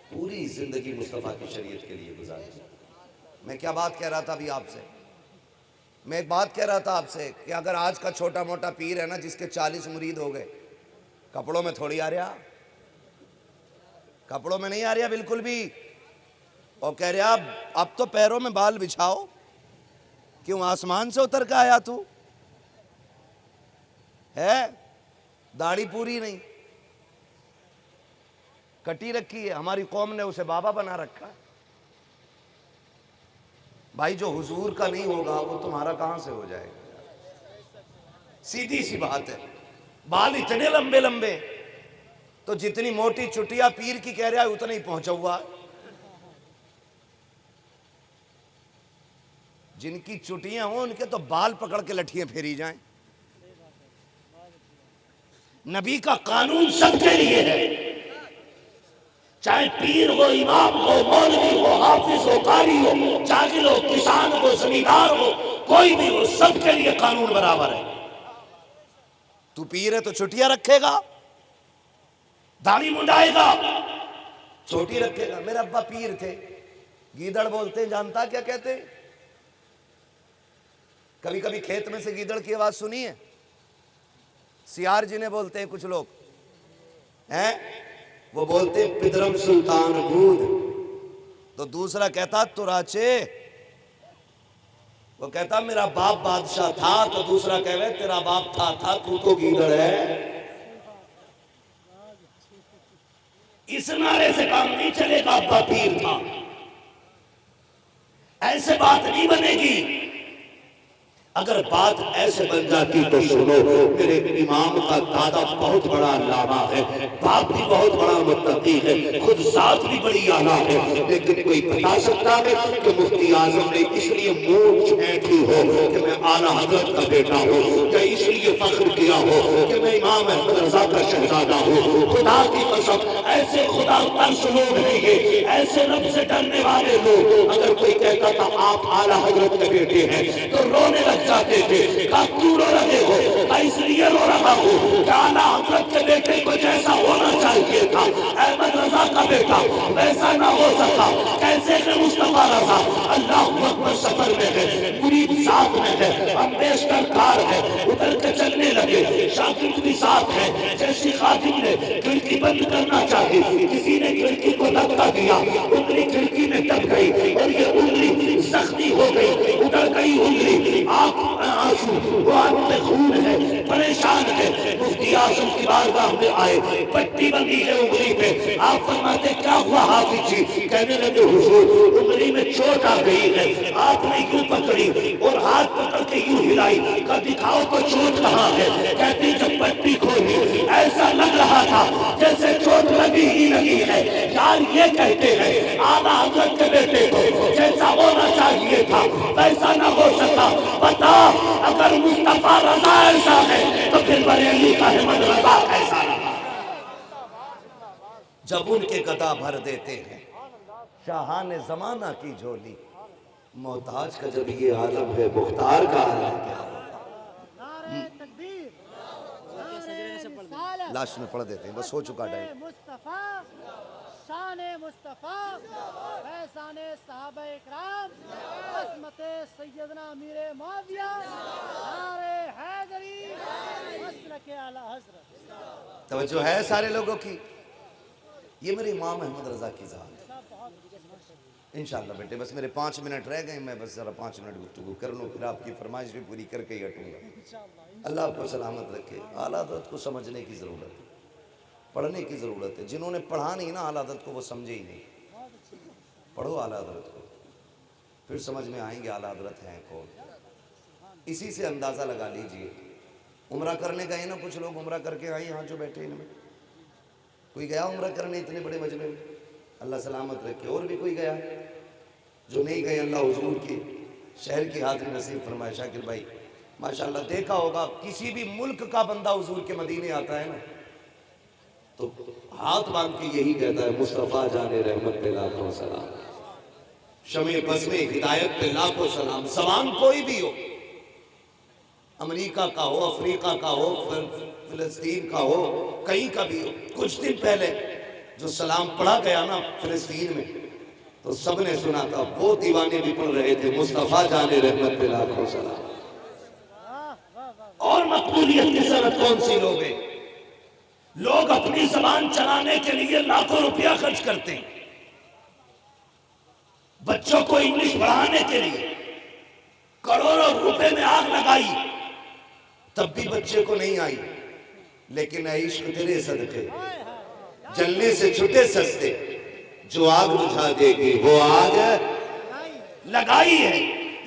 [SPEAKER 1] پوری زندگی مصطفیٰ کی شریعت کے لیے گزاری. میں کیا بات کہہ رہا تھا ابھی آپ سے؟ میں ایک بات کہہ رہا تھا آپ سے کہ اگر آج کا چھوٹا موٹا پیر ہے نا جس کے 40 مرید ہو گئے, کپڑوں میں تھوڑی آ رہا, کپڑوں میں نہیں آ رہا بالکل بھی. اور کہہ رہا اب تو پیروں میں بال بچھاؤ, کیوں آسمان سے اتر کے آیا تو ہے؟ داڑھی پوری نہیں, کٹی رکھی ہے. ہماری قوم نے اسے بابا بنا رکھا ہے. بھائی جو حضور کا نہیں ہوگا وہ تمہارا کہاں سے ہو جائے گا؟ سیدھی سی بات ہے. بال اتنے لمبے لمبے, تو جتنی موٹی چٹیا پیر کی کہہ رہا ہے اتنا ہی پہنچا ہوا. جن کی چٹیاں ہوں ان کے تو بال پکڑ کے لٹھیاں پھیری جائیں. نبی کا قانون سب کے لیے ہے، چاہے پیر ہو، امام ہو، مولوی ہو، حافظ ہو، قاری ہو، جاہل ہو، کسان ہو، زمیندار ہو، کوئی بھی ہو، سب کے لیے قانون برابر ہے. تو پیر ہے تو چھٹیاں رکھے گا، داڑھی منڈائے گا، چھوٹی رکھے گا. میرے ابا پیر تھے، گیدڑ بولتے ہیں، جانتا کیا کہتے ہیں؟ کبھی کبھی کھیت میں سے گیدڑ کی آواز سنی ہے؟ سیار جنہیں بولتے ہیں کچھ لوگ ہیں، وہ بولتے ہیں پدرم سلطان بود. تو دوسرا کہتا تراچے، وہ کہتا میرا باپ بادشاہ تھا، تو دوسرا کہے تیرا باپ تھا تو تو گیدڑ ہے. اس نعرے سے کام نہیں چلے گا ابا پیر تھا، ایسے بات نہیں بنے گی. اگر بات ایسے بن جاتی تو سنو، میرے امام کا دادا بہت بڑا علامہ ہے، باپ بھی بہت بڑا متقی ہے، خود ذات بھی بڑی اعلیٰ ہے، لیکن کوئی بتا سکتا ہے کہ مفتی اعظم نے اس لیے مونچھ اینٹھی ہو کہ میں اعلیٰ حضرت کا بیٹا ہوں، یا اس لیے فخر کیا ہو کہ میں امام احمد رضا کا شہزادہ ہوں؟ خدا کی قسم ایسے خدا ترس لوگ نہیں ہیں، ایسے رب سے ڈرنے والے لوگ. اگر کوئی کہتا تھا آپ اعلیٰ حضرت کے بیٹے ہیں تو رونے لگ جاتے تھے. کہا کیوں رو رہے ہو؟ کہا اس لیے رو رہا ہوں کہ اعلیٰ حضرت کے بیٹے کو جیسا ہونا چاہیے تھا احمد رضا کا بیٹا ویسا نہ ہو سکا. کیسے کہ مصطفیٰ رضا اللہ اکبر سفر میں ہے، مرید ساتھ میں ہے، ہم بیشتر کار ہے، ادھر کے چلنے لگے، شاگرد بھی ساتھ ہے. جیسی خادم نے کھڑکی بند کرنا چاہی، کسی نے کھڑکی کو دھکا دیا، انگلی کھڑکی میں دب گئی اور یہ انگلی زخمی ہو گئی، ادھر گئی انگلی، آنسو وہ آنکھ میں خون ہے، پریشان ہے. مفتی اعظم کی بارگاہ میں آئے، پٹی بندی ہے انگلی پہ. آپ فرماتے کیا ہوا حافظ جی؟ کہنے لگے حضور انگلی میں چوٹ آ گئی ہے. آپ نے یوں پکڑی اور ہاتھ پکڑ کے یوں ہلائی، کہا دکھاؤ تو چوٹ کہاں ہے؟ کہتی جب پٹی کھولی ایسا لگ رہا تھا جیسے چوٹ لگی ہی لگی ہے. یار یہ کہتے ہیں اعلیٰ حضرت کے بیٹے کو جیسا ہونا چاہیے تھا ویسا نہ ہو سکا. بتا اگر مصطفیٰ رضا ایسا ہے تو پھر بریلی کا احمد رضا ایسا رہا. جب ان کے گدا بھر دیتے ہیں شاہان زمانہ کی جھولی، محتاج کا جب یہ عالم ہے مختار کا عالم کیا ہوگا. لاش میں پڑھ دیتے ہیں، بس ہو چکا ٹائم.
[SPEAKER 3] مصطفیٰ شان مصطفیٰ فیضان صحابہ اکرام عصمت سیدنا امیر معاویہ نعرہ حیدری مسلک اعلیٰ حضرت.
[SPEAKER 1] توجہ ہے سارے لوگوں کی؟ یہ میرے امام احمد رضا کی ذات ہے. انشاءاللہ بیٹے بس میرے 5 منٹ رہ گئے، میں بس ذرا 5 منٹ گفتگو کر لوں، پھر آپ کی فرمائش بھی پوری کر کے ہی ہٹوں گا. اللہ آپ کو سلامت رکھے. اعلیٰ حضرت کو سمجھنے کی ضرورت ہے، پڑھنے کی ضرورت ہے. جنہوں نے پڑھا نہیں نا اعلیٰ حضرت کو وہ سمجھے ہی نہیں. پڑھو اعلیٰ حضرت کو، پھر سمجھ میں آئیں گے اعلیٰ حضرت ہیں کون. اسی سے اندازہ لگا لیجئے. عمرہ کرنے گئے نا کچھ لوگ، عمرہ کر کے آئے یہاں جو بیٹھے ان میں کوئی گیا عمرہ کرنے اتنے بڑے مجمع میں؟ اللہ سلامت رکھے. اور بھی کوئی گیا؟ جو نہیں گئے اللہ حضور کی شہر کی حاضری نصیب فرمائے. شاکر بھائی ماشاءاللہ دیکھا ہوگا کسی بھی ملک کا بندہ حضور کے مدینے آتا ہے نا تو ہاتھ باندھ کے یہی کہتا ہے مصطفیٰ جان رحمت پہ لاکھوں سلام، شمع بزم ہدایت پہ لاکھوں سلام. زبان کوئی بھی ہو، امریکہ کا ہو، افریقہ کا ہو، فلسطین کا ہو، کہیں کا بھی ہو. کچھ دن پہلے جو سلام پڑھا گیا نا فلسطین میں تو سب نے سنا تھا، وہ دیوانے بھی پڑھ رہے تھے مصطفیٰ جان رحمت پہ لاکھوں سلام. اور مقبولیت کی صنعت کون سی لوگ ہیں؟ لوگ اپنی زبان چلانے کے لیے لاکھوں روپیہ خرچ کرتے ہیں، بچوں کو انگلش پڑھانے کے لیے کروڑوں روپے میں آگ لگائی تب بھی بچے کو نہیں آئی. لیکن اے عشق تیرے صدقے جلنے سے چھٹے سستے، جو آگ بجھا دے گی وہ آگ لگائی ہے.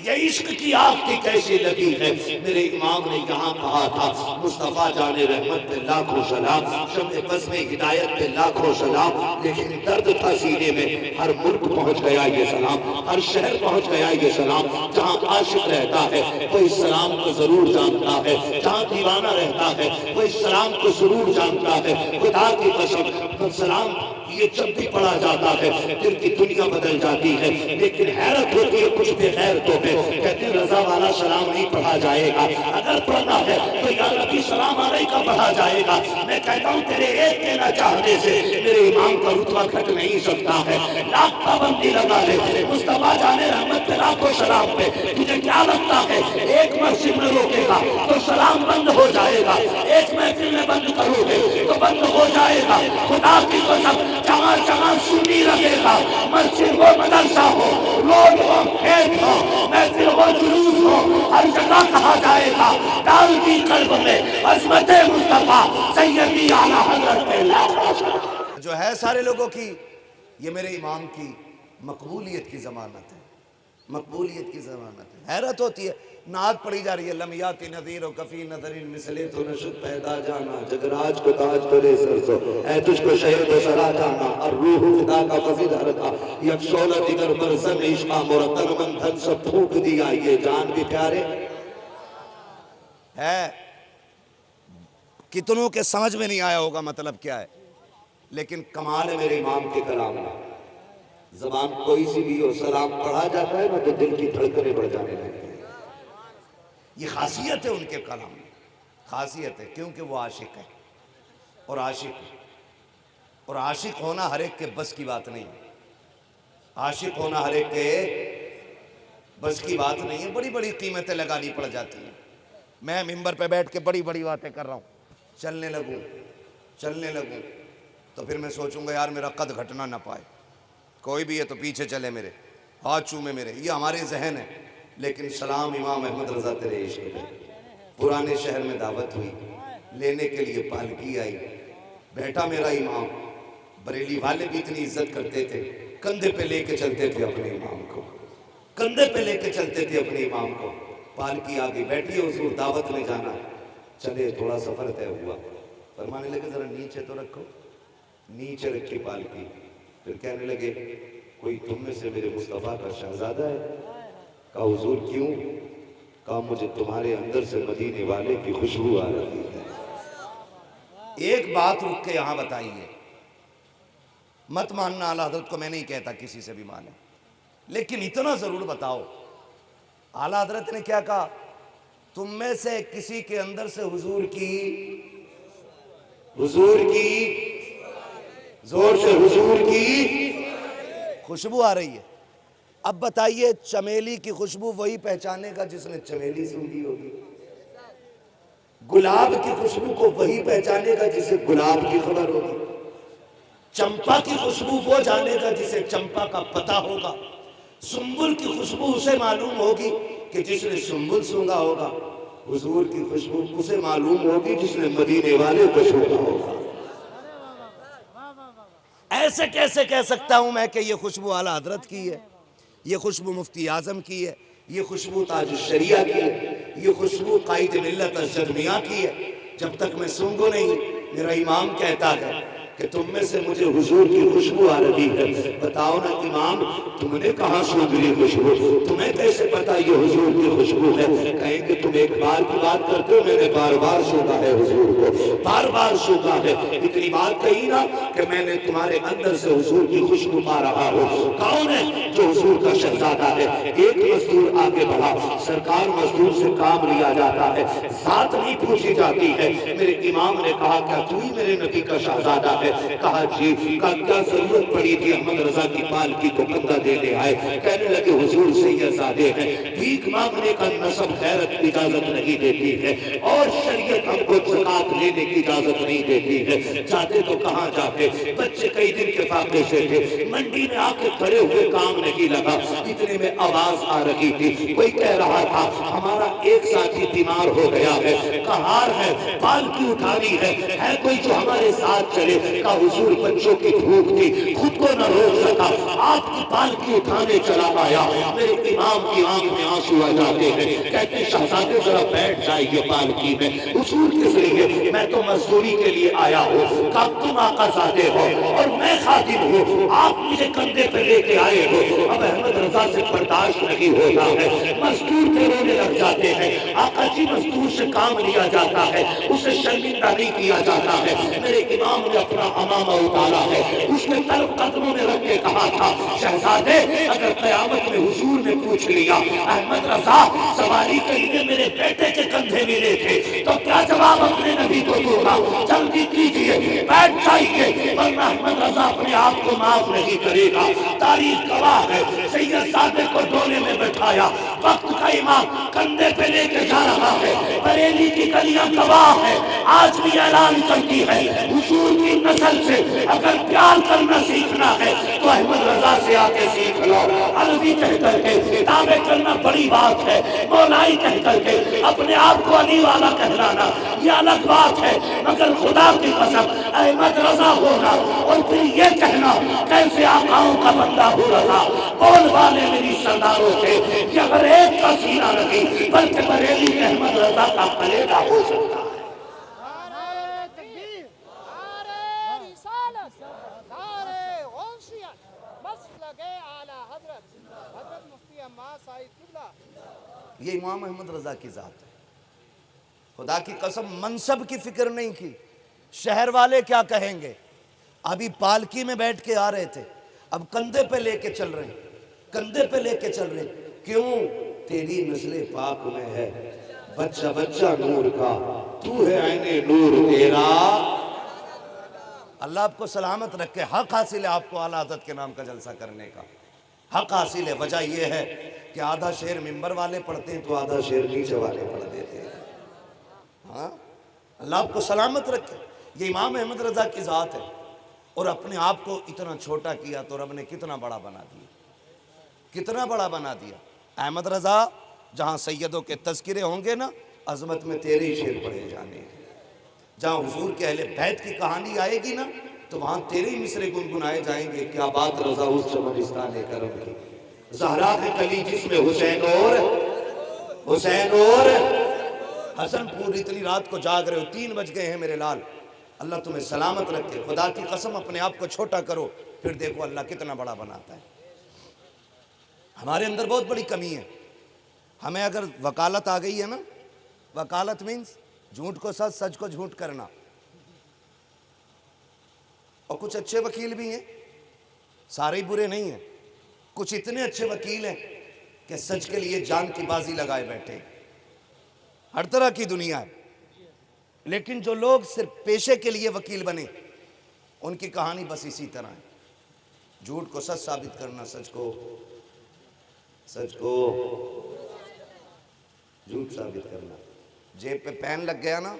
[SPEAKER 1] یہ عشق کی آگ کی کیسی لگی ہے۔ میرے امام نے یہاں کہا تھا مصطفیٰ جان رحمت پہ لاکھوں سلام، شمع بزم ہدایت پہ لاکھوں سلام، لیکن درد تھا سینے میں، ہر ملک پہنچ گیا یہ سلام، ہر شہر پہنچ گیا یہ سلام، جہاں عاشق رہتا ہے وہ اس سلام کو ضرور جانتا ہے، جہاں دیوانہ رہتا ہے وہ اس سلام کو ضرور جانتا ہے۔ خدا کی قسم سلام یہ جب بھی پڑھا جاتا ہے دل کی دنیا بدل جاتی ہے، لیکن حیرت ہوتی ہے کچھ بے غیرتوں پہ، کہتے ہیں رضا والا سلام نہیں پڑھا جائے گا، اگر پڑھنا ہے تو یا نبی سلام علیہ کا پڑھا جائے گا۔ میں کہتا ہوں تیرے ایک کے نہ چاہنے سے میرے امام کا رتبہ گھٹ نہیں سکتا ہے، لاکھ پابندی لگا لے مصطفیٰ جان رحمت پہ لاکھوں سلام پہ۔ تجھے کیا لگتا ہے ایک مسجد میں روکے گا تو سلام بند ہو جائے گا، ایک محفل میں بند کرو گے تو بند ہو جائے گا؟ خدا کی قسم جہاں جہاں سنی لگے گا، مسجد ہو مدرسہ ہو، روڈ ہو کھیت ہو، محفل ہو جلوس ہو، ہر جگہ کہا جائے گا ڈال دی قلب میں عظمت مصطفیٰ سیدی اعلیٰ حضرت۔ جو ہے سارے لوگوں کی، یہ میرے امام کی مقبولیت کی ضمانت ہے، مقبولیت کی ضمانت ہے۔ حیرت ہوتی ہے نعت پڑھی جا رہی ہے، لم یاتی نظیر و کفی نظر مثلے تو نشد پیدا جانا، جگراج کو تاج کرے سرزو اے تجھ کو شہد و سرا جانا، اور روح فدا کا فضل ہرتا یک شولہ دیگر برزن عشقہ مرتن من دھن سب پھوک دیا، یہ جان بھی پیارے ہے۔ کتنوں کے سمجھ میں نہیں آیا ہوگا مطلب کیا ہے، لیکن کمال ہے میرے امام کے کلام میں۔ زبان کوئی سی بھی ہو سلام پڑھا جاتا ہے نا تو دل کی دھڑکنیں بڑھ جانے لگتی ہیں۔ یہ خاصیت ہے ان کے کلام میں، خاصیت ہے کیونکہ وہ عاشق ہے اور عاشق ہونا ہر ایک کے بس کی بات نہیں ہے، عاشق ہونا ہر ایک کے بس کی بات نہیں ہے، بڑی بڑی قیمتیں لگانی پڑ جاتی ہیں۔ میں ممبر پہ بیٹھ کے بڑی بڑی باتیں کر رہا ہوں، چلنے لگوں تو پھر میں سوچوں گا یار میرا قد گھٹنا نہ پائے، کوئی بھی ہے تو پیچھے چلے میرے، ہاتھ چومے میرے، یہ ہمارے ذہن ہے۔ لیکن سلام امام احمد رضا تیرے عشق پہ، پرانے شہر میں دعوت ہوئی، لینے کے لیے پالکی آئی، بیٹھا میرا امام، بریلی والے بھی اتنی عزت کرتے تھے، کندھے پہ لے کے چلتے تھے اپنے امام کو، کندھے پہ لے کے چلتے تھے اپنے امام کو۔ پالکی آگے بیٹھی حضور دعوت میں جانا، چلے تھوڑا سفر طے ہوا، فرمانے لگے ذرا نیچے تو رکھو، نیچے رکھی پالکی، پھر کہنے لگے کوئی تم میں سے میرے مصطفیٰ کا شہزادہ ہے؟ کہا حضور کیوں؟ کہا مجھے تمہارے اندر سے مدینے والے کی خوشبو آ رہی ہے۔ ایک بات رک کے یہاں بتائیے، مت ماننا اعلیٰ حضرت کو میں نہیں کہتا کسی سے بھی مانے، لیکن اتنا ضرور بتاؤ اعلیٰ حضرت نے کیا کہا؟ تم میں سے کسی کے اندر سے حضور کی زور سے حضور کی خوشبو آ رہی ہے۔ اب بتائیے چمیلی کی خوشبو وہی پہچانے گا جس نے چمیلی سونگھی ہوگی، گلاب کی خوشبو کو وہی پہچانے گا جسے گلاب کی خبر ہوگی، چمپا کی خوشبو وہ جانے گا جسے چمپا کا پتہ ہوگا، سنبل کی خوشبو اسے معلوم ہوگی کہ جس نے سنبل سونگھا ہوگا، حضور کی خوشبو اسے معلوم ہوگی جس نے مدینے والے کو سونگھا ہوگا۔ ایسے کیسے کہہ سکتا ہوں میں کہ یہ خوشبو اعلیٰ حضرت کی ہے، یہ خوشبو مفتی اعظم کی ہے، یہ خوشبو تاج الشریعہ کی ہے، یہ خوشبو قائد ملت ارشد میاں کی ہے؟ جب تک میں سونگھوں نہیں، میرا امام کہتا ہے کہ تم میں سے مجھے حضور کی خوشبو آ رہی ہے۔ بتاؤ نا امام تم نے کہاں سونگھ لی خوشبو؟ تمہیں کیسے پتا یہ حضور کی خوشبو ہے؟ کہیں کہ تم ایک بار کی بات کرتے ہو، میں نے بار بار سونگھا ہے حضور کو، بار بار سونگھا ہے۔ اتنی بات کہی نا کہ میں نے تمہارے اندر سے حضور کی خوشبو پا رہا ہوں۔ کون ہے جو حضور کا شہزادہ ہے؟ ایک مزدور آگے بڑھا، سرکار مزدور سے کام لیا جاتا ہے، ذات نہیں پوچھی جاتی ہے۔ میرے امام نے کہا کیا تو ہی میرے نبی کا شہزادہ ہے؟ کہا جی۔ کہا کیا ضرورت پڑی تھی احمد رضا کی پالکی کو بندہ دینے آئے؟ کہنے لگے حضور سیدزادے ہیں، بھیک مانگنے کا نسب غیرت اجازت نہیں دیتی ہے، اور شریعت ہم
[SPEAKER 4] کو زکات لینے کی اجازت نہیں دیتی ہے. جاتے تو کہاں جاتے؟ بچے کئی دن کے فاقے سے تھے, منڈی میں آ کے کھڑے ہوئے کام نہیں لگا. اتنے میں آواز آ رہی تھی, کوئی کہہ رہا تھا ہمارا ایک ساتھی بیمار ہو گیا ہے, کہار ہے, پالکی اٹھانی ہے کوئی جو ہمارے ساتھ چلے؟ کہا حضور بچوں کی بھوک تھی, خود کو نہ روک سکا, آپ کی پالکی اٹھانے چلا آیا. میرے امام کی آنکھ میں آنسو آ جاتے ہیں, کہتے شہزادے ذرا بیٹھ جائیے پالکی میں. حضور کس لیے؟ میں تو مزدوری کے لیے آیا ہوں. کہا تم آقا زادے ہو اور میں خادم ہوں, آپ مجھے کندھے پہ لے کے آئے ہو. اب احمد رضا سے برداشت نہیں ہوتا ہے, مزدور کے رونے لگ جاتے ہیں. آقا جی مزدور سے کام لیا جاتا ہے, اسے شرمندہ نہیں کیا جاتا ہے. میرے امام نے اپنا امامہ اتارا ہے, اس کے طرف قدموں میں رکھ کے کہا تھا شہزادے اگر قیامت میں حضور نے پوچھ لیا احمد رضا سواری کے لیے میرے بیٹے کے کندھے ملے تھے تو کیا جواب اپنے نبی کو دوں گا؟ جلدی کیجئے, بیٹھ جائیے, ورنہ احمد رضا اپنے آپ کو معاف نہیں کرے گا. تاریخ گواہ ہے, سید زادے کو ڈولے میں بٹھایا, وقت کا امام کندھے پہ لے کے جا رہا ہے. بریلی کی گلیاں گواہ ہے, آج بھی اعلان کرتی ہے حضور کی نسل سے اگر پیار کرنا سیکھنا ہے تو احمد رضا سے آ کے سیکھ لو. علوی کہہ کر کے دعوے کرنا بڑی بات ہے, مولائی کہہ کر کے اپنے آپ کو علی والا کہلانا یہ الگ بات ہے, مگر خدا کی قسم احمد رضا ہونا اور پھر یہ کہنا کیسے آقاؤں کا بندہ ہو رہا. بول والے میری سرداروں سے یہ ہر ایک کا سینہ نہیں بلکہ بریلی میں احمد رضا کا کلیجہ ہو سکتا ہے.
[SPEAKER 3] نعرہ تکبیر, نعرہ رسالت, نعرہ غوثیت, مسلک اعلیٰ حضرت حضرت مفتی عماد صاحب قبلہ.
[SPEAKER 1] یہ امام احمد رضا کی ذات ہے. خدا کی قسم منصب کی فکر نہیں کی, شہر والے کیا کہیں گے. ابھی پالکی میں بیٹھ کے آ رہے تھے, اب کندھے پہ لے کے چل رہے ہیں, کندھے پہ لے کے چل رہے ہیں. کیوں؟ تیری نسل پاک میں ہے بچہ بچہ نور کا, تو ہے عین نور تیرا. اللہ آپ کو سلامت رکھے. حق حاصل ہے آپ کو اعلیٰ حضرت کے نام کا جلسہ کرنے کا, حق حاصل ہے. وجہ یہ ہے کہ آدھا شعر ممبر والے پڑھتے ہیں تو آدھا شعر نیچے والے پڑھ دیتے ہیں. ہاں, اللہ آپ کو سلامت رکھے. یہ امام احمد رضا کی ذات ہے, اور اپنے آپ کو اتنا چھوٹا کیا تو رب نے کتنا بڑا بنا دیا, کتنا بڑا بنا دیا. احمد رضا جہاں سیدوں کے تذکرے ہوں گے نا, عظمت میں تیرے ہی شعر پڑھے جانے ہیں. جہاں حضور کے اہل بیت کی کہانی آئے گی نا تو وہاں تیرے ہی مصرے گنگنائے جائیں گے. کیا بات رضا اس چمنستان کرم کی, زہرا کے کلی جس میں حسین اور حسن. پوری اتنی رات کو جاگ رہے ہو, 3 بج گئے ہیں میرے لال. اللہ تمہیں سلامت رکھے. خدا کی قسم اپنے آپ کو چھوٹا کرو, پھر دیکھو اللہ کتنا بڑا بناتا ہے. ہمارے اندر بہت بڑی کمی ہے. ہمیں اگر وکالت آ گئی ہے نا, وکالت مینز جھوٹ کو سچ, سچ کو جھوٹ کرنا. اور کچھ اچھے وکیل بھی ہیں, سارے ہی برے نہیں ہیں. کچھ اتنے اچھے وکیل ہیں کہ سچ کے لیے جان کی بازی لگائے بیٹھے. ہر طرح کی دنیا ہے, لیکن جو لوگ صرف پیشے کے لیے وکیل بنے ان کی کہانی بس اسی طرح ہے. جھوٹ کو سچ ثابت کرنا, سچ کو جھوٹ ثابت کرنا. جیب پہ پین لگ گیا نا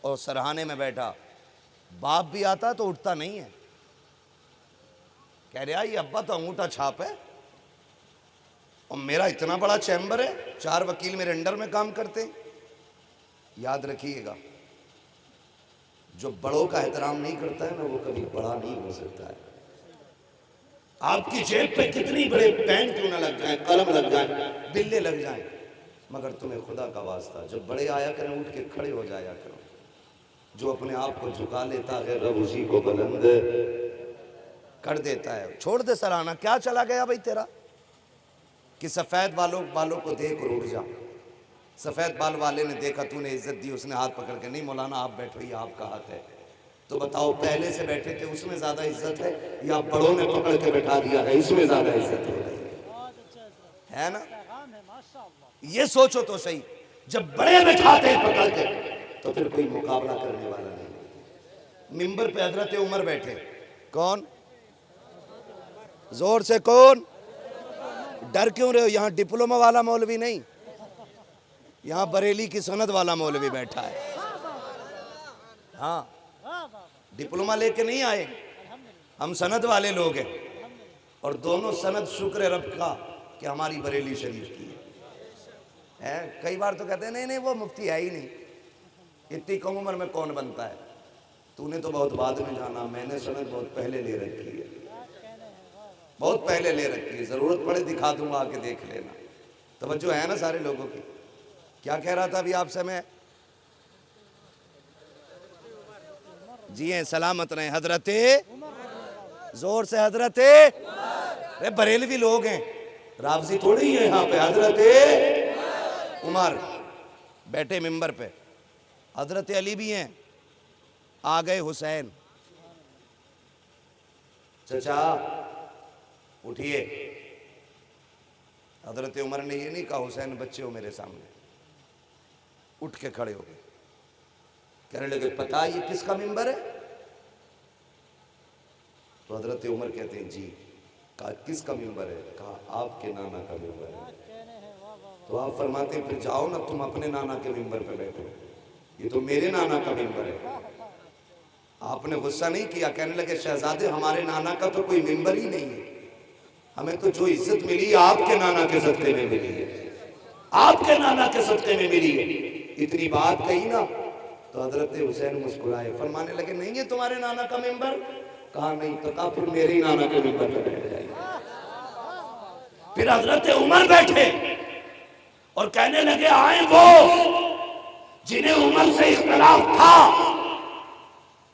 [SPEAKER 1] اور سرہانے میں بیٹھا, باپ بھی آتا تو اٹھتا نہیں ہے, کہہ رہا یہ ابا تو انگوٹھا چھاپ ہے, اور میرا اتنا بڑا چیمبر ہے, 4 وکیل میرے انڈر میں کام کرتے ہیں. یاد رکھیے گا, جو بڑوں کا احترام نہیں کرتا ہے نا وہ کبھی بڑا نہیں ہو سکتا ہے. آپ کی جیب پہ کتنی بڑے پین کیوں نہ لگ جائیں, قلم لگ جائیں, بلے لگ جائیں, مگر تمہیں خدا کا واسطہ جب بڑے آیا کریں اٹھ کے کھڑے ہو جایا کرو. جو اپنے آپ کو جھکا لیتا ہے رب اسی کو بلند کر دیتا ہے. چھوڑ دے سرانا, کیا چلا گیا بھائی تیرا, کہ سفید بالوں کو دیکھ اور اٹھ جا. سفید بال والے نے دیکھا تو نے عزت دی, اس نے ہاتھ پکڑ کے, نہیں مولانا آپ بیٹھو, یہ آپ کا ہاتھ ہے. تو بتاؤ پہلے سے بیٹھے تھے اس میں زیادہ عزت ہے یا بڑوں نے پکڑ کے بیٹھا دیا ہے اس میں زیادہ عزت ہے نا. یہ سوچو تو صحیح, جب بڑے بٹھاتے ہیں پکڑ کے تو پھر کوئی مقابلہ کرنے والا نہیں. ممبر پہ حضرت عمر بیٹھے, کون, زور سے کون, ڈر کیوں رہے ہو, یہاں ڈپلومہ والا مولوی نہیں, یہاں بریلی کی سند والا مولوی بیٹھا ہے. ہاں ڈپلوما لے کے نہیں آئے, ہم سند والے لوگ ہیں, اور دونوں سند شکر رب کا کہ ہماری بریلی شریف کی ہے. کئی بار تو کہتے ہیں نہیں وہ مفتی ہے ہی نہیں, اتنی کم عمر میں کون بنتا ہے. تو نے تو بہت بعد میں جانا, میں نے سند بہت پہلے لے رکھی ہے, بہت پہلے لے رکھی ہے. ضرورت پڑے دکھا دوں گا, آ کے دیکھ لینا. توجہ ہے نا سارے لوگوں کی. کیا کہہ رہا تھا ابھی آپ سے میں؟ جی ہیں, سلامت رہیں. حضرت زور سے حضرت بریلوی لوگ ہیں, رافضی تھوڑی ہیں یہاں پہ. حضرت عمر بیٹھے ممبر پہ, حضرت علی بھی ہیں, آ گئے حسین. چچا اٹھئے. حضرت عمر نے یہ نہیں کہا حسین بچے ہو میرے سامنے, اٹھ کے کھڑے ہو گئے. کہنے لگے پتا یہ کس کا ممبر ہے؟ تو حضرت عمر کہتے ہیں جی. کہا کس کا ممبر ہے؟ کہا آپ کے نانا کا ممبر ہے. تو آپ فرماتے ہیں پھر جاؤ نا تم اپنے نانا کے ممبر پہ بیٹھو, یہ تو میرے نانا کا ممبر ہے. آپ نے غصہ نہیں کیا, کہنے لگے شہزادے ہمارے نانا کا تو کوئی ممبر ہی نہیں ہے, ہمیں تو جو عزت ملی آپ کے نانا کے صدقے میں ملی ہے, آپ کے نانا کے صدقے میں ملی ہے. اتنی بات کہی نا تو حضرت حسین مسکرائے, فرمانے لگے نہیں ہے تمہارے نانا کا ممبر؟ کہا نہیں. تو کہا پھر میرے ہی نانا کے ممبر پہ بیٹھ جائیے. پھر حضرت عمر بیٹھے اور کہنے لگے آئیں وہ جنہیں عمر سے اختلاف تھا.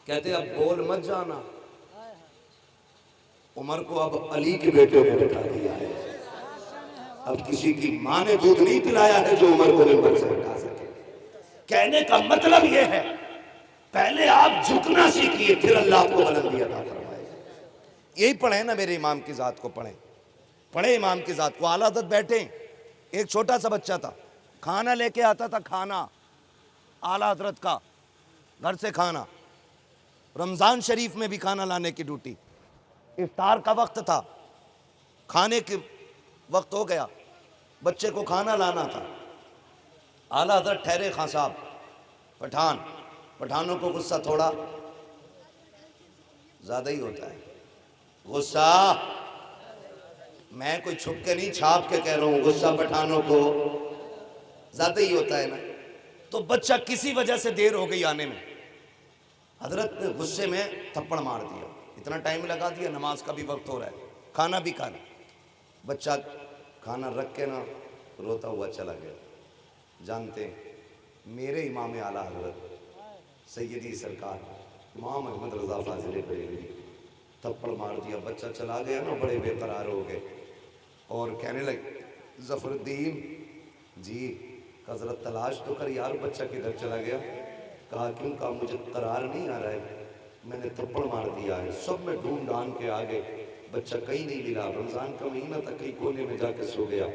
[SPEAKER 1] کہتے اب بول مت جانا. عمر کو اب علی کے بیٹے کو بٹھا دیا ہے. اب کسی کی ماں نے دودھ نہیں پلایا ہے جو عمر کو ممبر سے ہٹا سکے. کہنے کا مطلب یہ ہے پہلے آپ جھکنا سیکھیے, پھر اللہ آپ کو بلندی عطا فرمائے. یہی پڑھیں نا, میرے امام کی ذات کو پڑھیں, پڑھیں امام کی ذات کو. اعلیٰ حضرت بیٹھے, ایک چھوٹا سا بچہ تھا, کھانا لے کے آتا تھا, کھانا اعلیٰ حضرت کا گھر سے کھانا. رمضان شریف میں بھی کھانا لانے کی ڈیوٹی. افطار کا وقت تھا, کھانے کے وقت ہو گیا, بچے کو کھانا لانا تھا. اعلیٰ حضرت ٹھہرے, خان صاحب پٹھانوں کو غصہ تھوڑا زیادہ ہی ہوتا ہے. غصہ میں کوئی چھپ کے نہیں چھاپ کے کہہ رہا ہوں, غصہ پٹھانوں کو زیادہ ہی ہوتا ہے نا. تو بچہ کسی وجہ سے دیر ہو گئی آنے میں, حضرت نے غصے میں تھپڑ مار دیا. اتنا ٹائم لگا دیا, نماز کا بھی وقت ہو رہا ہے, کھانا بھی کھانا. بچہ کھانا رکھ کے نا روتا ہوا چلا گیا. جانتے ہیں میرے امام اعلیٰ حضرت سیدی سرکار امام احمد رضا فاضل بریلوی تھپڑ مار دیا. بچہ چلا گیا نا, بڑے بے قرار ہو گئے اور کہنے لگے ظفر الدین جی حضرت تلاش تو کر یار, بچہ کدھر چلا گیا؟ کہا کیوں؟ کہا مجھے قرار نہیں آ رہا ہے, میں نے تھپڑ مار دیا ہے. سب میں ڈھونڈ ڈھانڈ کے آگے, بچہ کہیں نہیں ملا. رمضان کا مہینہ تھا, کہیں کونے میں جا کے سو گیا.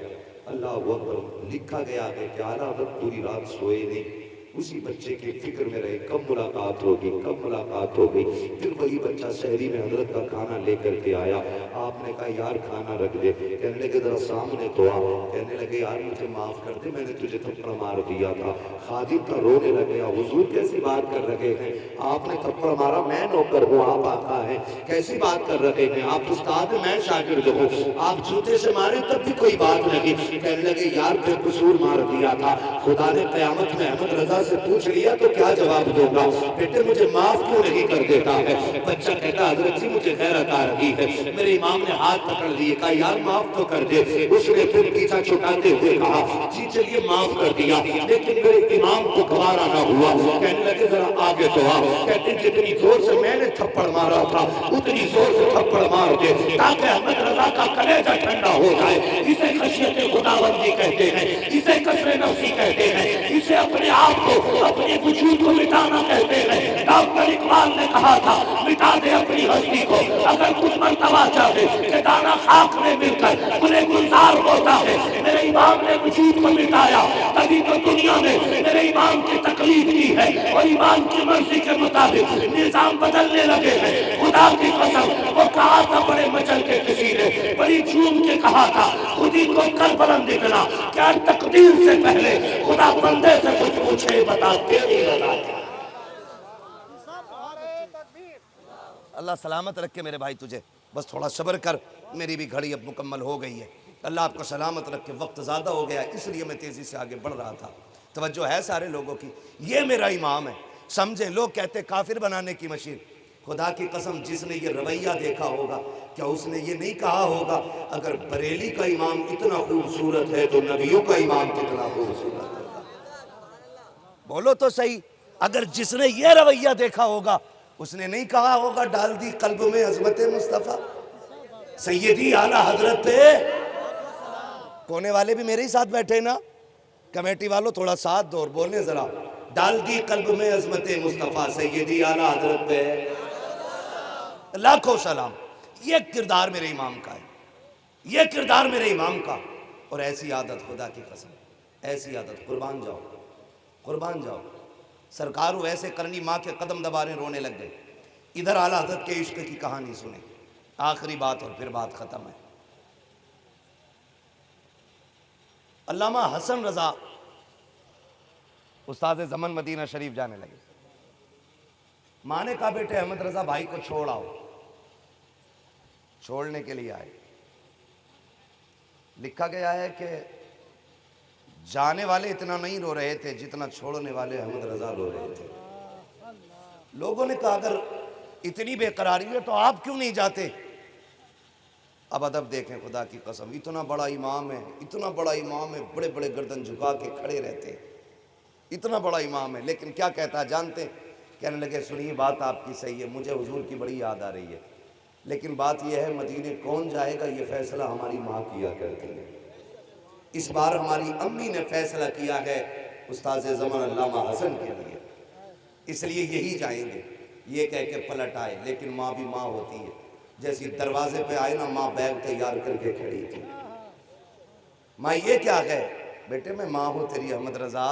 [SPEAKER 1] اللہ اکبر. لکھا گیا ہے کہ اعلیٰ حضرت پوری رات سوئے نہیں, اسی بچے کے فکر میں رہے کب ملاقات ہوگی, کب ملاقات ہوگی. پھر وہی بچہ سحری میں حضرت کا کھانا لے کر کے آیا. آپ نے کہا یار کھانا رکھ دے. کہنے لگے ذرا سامنے تو آ. کہنے لگے یار مجھے معاف کر دے, میں نے تجھے تھپڑ مار دیا تھا. خادم کا رونے لگے, حضور کیسی بات کر رہے ہیں, آپ نے تھپڑ مارا, میں نوکر ہوں, آپ آقا ہیں, کیسی بات کر رہے ہیں, آپ استاد میں شاگرد ہوں, آپ جوتے سے مارے تب بھی کوئی بات نہیں. کہنے لگے یار پھر قصور مار دیا تھا, خدا نے قیامت میں احمد رضا سے پوچھ لیا تو کیا جواب دوں گا, بیٹے مجھے معاف کیوں نہیں کر دیتا ہے. بچہ کہتا حضرت جی مجھے غیرت آ رہی ہے. میرے امام نے ہاتھ پکڑ لیے, کہا یار معاف تو کر دے. اس نے پھر پیچھا چھٹاتے ہوئے کہا جی چلیے معاف کر دیا, لیکن میرے امام کو گوارا نہ ہوا. کہنے لگے ذرا آگے تو آ. کہتے جتنی زور سے میں نے تھپڑ مارا تھا اتنی زور سے تھپڑ مار دے تاکہ احمد رضا کا کلیجہ ٹھنڈا ہو جائے. اسے خشیت خداوندی کہتے ہیں, اسے کسر نفسی کہتے ہیں, اسے اپنے آپ کو اپنے وجود کو مٹانا کہتے ہیں. ڈاکٹر اقبال نے کہا تھا مٹا دے اپنی ہستی کو اگر کچھ مرتبہ چاہے کہ دانا خاک میں مل کر انہیں گلزار ہوتا ہے. میرے امام نے وجود کو مٹایا, تبھی تو دنیا میں میرے امام کی تکلیف کی ہے اور ایمان کی مرضی کے مطابق نظام بدلنے لگے ہیں. خدا کی قسم وہ کہا تھا بڑے مچل کے کسی نے, بڑی جھوم کے کہا تھا خودی کو کر بلند اتنا کیا تقدیر سے پہلے خدا بندے سے کچھ پوچھے بتا تیری رضا کیا. اللہ سلامت رکھ کے میرے بھائی تجھے، بس تھوڑا صبر کر، میری بھی گھڑی اب مکمل ہو گئی ہے، اللہ آپ کو سلامت رکھ کے، وقت زیادہ ہو گیا اس لیے میں تیزی سے آگے بڑھ رہا تھا، توجہ ہے سارے لوگوں کی، یہ میرا امام ہے، سمجھے، لوگ کہتے کافر بنانے کی مشین، خدا کی قسم جس نے یہ رویہ دیکھا ہوگا کیا اس نے یہ نہیں کہا ہوگا اگر بریلی کا امام اتنا خوبصورت ہے تو نبیوں کا امام کتنا خوبصورت ہے؟ بولو تو صحیح، اگر جس نے یہ رویہ دیکھا ہوگا اس نے نہیں کہا ہوگا ڈال دی قلب میں عظمت مصطفیٰ سیدی اعلیٰ حضرت پہ۔ کونے والے بھی میرے ہی ساتھ بیٹھے نا، کمیٹی والوں تھوڑا ساتھ دو اور بولنے ذرا، ڈال دی قلب میں عظمت مصطفیٰ سیدی اعلیٰ حضرت پہ لاکھوں سلام۔ یہ کردار میرے امام کا ہے، یہ کردار میرے امام کا، اور ایسی عادت خدا کی قسم، ایسی عادت، قربان جاؤ، قربان جاؤ، سرکار وہ ایسے کرنی ماں کے قدم دبانے رونے لگ گئے، ادھر اعلیٰ حضرت کے عشق کی کہانی سنیں، آخری بات اور پھر بات ختم ہے۔ علامہ حسن رضا استاد زمن مدینہ شریف جانے لگے، ماں نے کہا بیٹے احمد رضا بھائی کو چھوڑ آؤ، چھوڑنے کے لیے آئے، لکھا گیا ہے کہ جانے والے اتنا نہیں رو رہے تھے جتنا چھوڑنے والے احمد رضا رو رہے تھے۔ لوگوں نے کہا اگر اتنی بے قراری ہے تو آپ کیوں نہیں جاتے؟ اب ادب دیکھیں خدا کی قسم، اتنا بڑا امام ہے، اتنا بڑا امام ہے، بڑے بڑے گردن جھکا کے کھڑے رہتے، اتنا بڑا امام ہے، لیکن کیا کہتا جانتے؟ کہنے لگے سنیے بات آپ کی صحیح ہے، مجھے حضور کی بڑی یاد آ رہی ہے، لیکن بات یہ ہے مدینے کون جائے گا یہ فیصلہ ہماری ماں کیا کرتی ہے، اس بار ہماری امی نے فیصلہ کیا ہے استاد زمان علامہ حسن کے لیے، اس لیے یہی جائیں گے، یہ کہہ کے پلٹ آئے، لیکن ماں بھی ماں ہوتی ہے، جیسی دروازے پہ آئے نا ماں بیگ تیار کر کے کھڑی تھی، ماں یہ کیا ہے؟ بیٹے میں ماں ہوں تیری احمد رضا،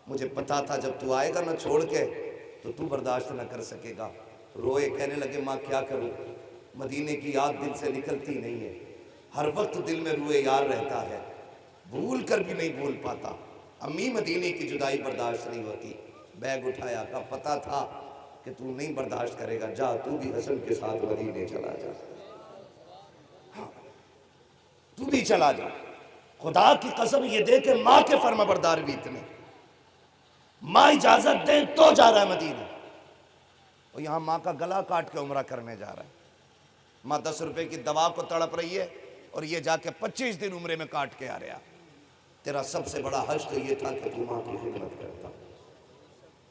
[SPEAKER 1] مجھے پتا تھا جب تو آئے گا نہ چھوڑ کے تو تو برداشت نہ کر سکے گا، روئے، کہنے لگے ماں کیا کروں، مدینے کی یاد دل سے نکلتی نہیں ہے، ہر وقت دل میں روئے یار رہتا ہے، بھول کر بھی نہیں بھول پاتا، امی مدینے کی جدائی برداشت نہیں ہوتی، بیگ اٹھایا، کا پتا تھا کہ تو نہیں برداشت کرے گا، جا تو بھی حسن کے ساتھ مدینے چلا جا، ہاں تو بھی چلا جا، خدا کی قسم یہ دے کہ ماں کے فرما بردار بھی اتنے، ماں اجازت دیں تو جا رہا ہے مدینہ، اور یہاں ماں کا گلا کاٹ کے عمرہ کرنے جا رہا ہے، ماں 10 روپے کی دوا کو تڑپ رہی ہے اور یہ جا کے 25 دن عمرے میں کاٹ کے آ رہا، تیرا سب سے بڑا حج تو یہ تھا کہ تو ماں کی خدمت کرتا،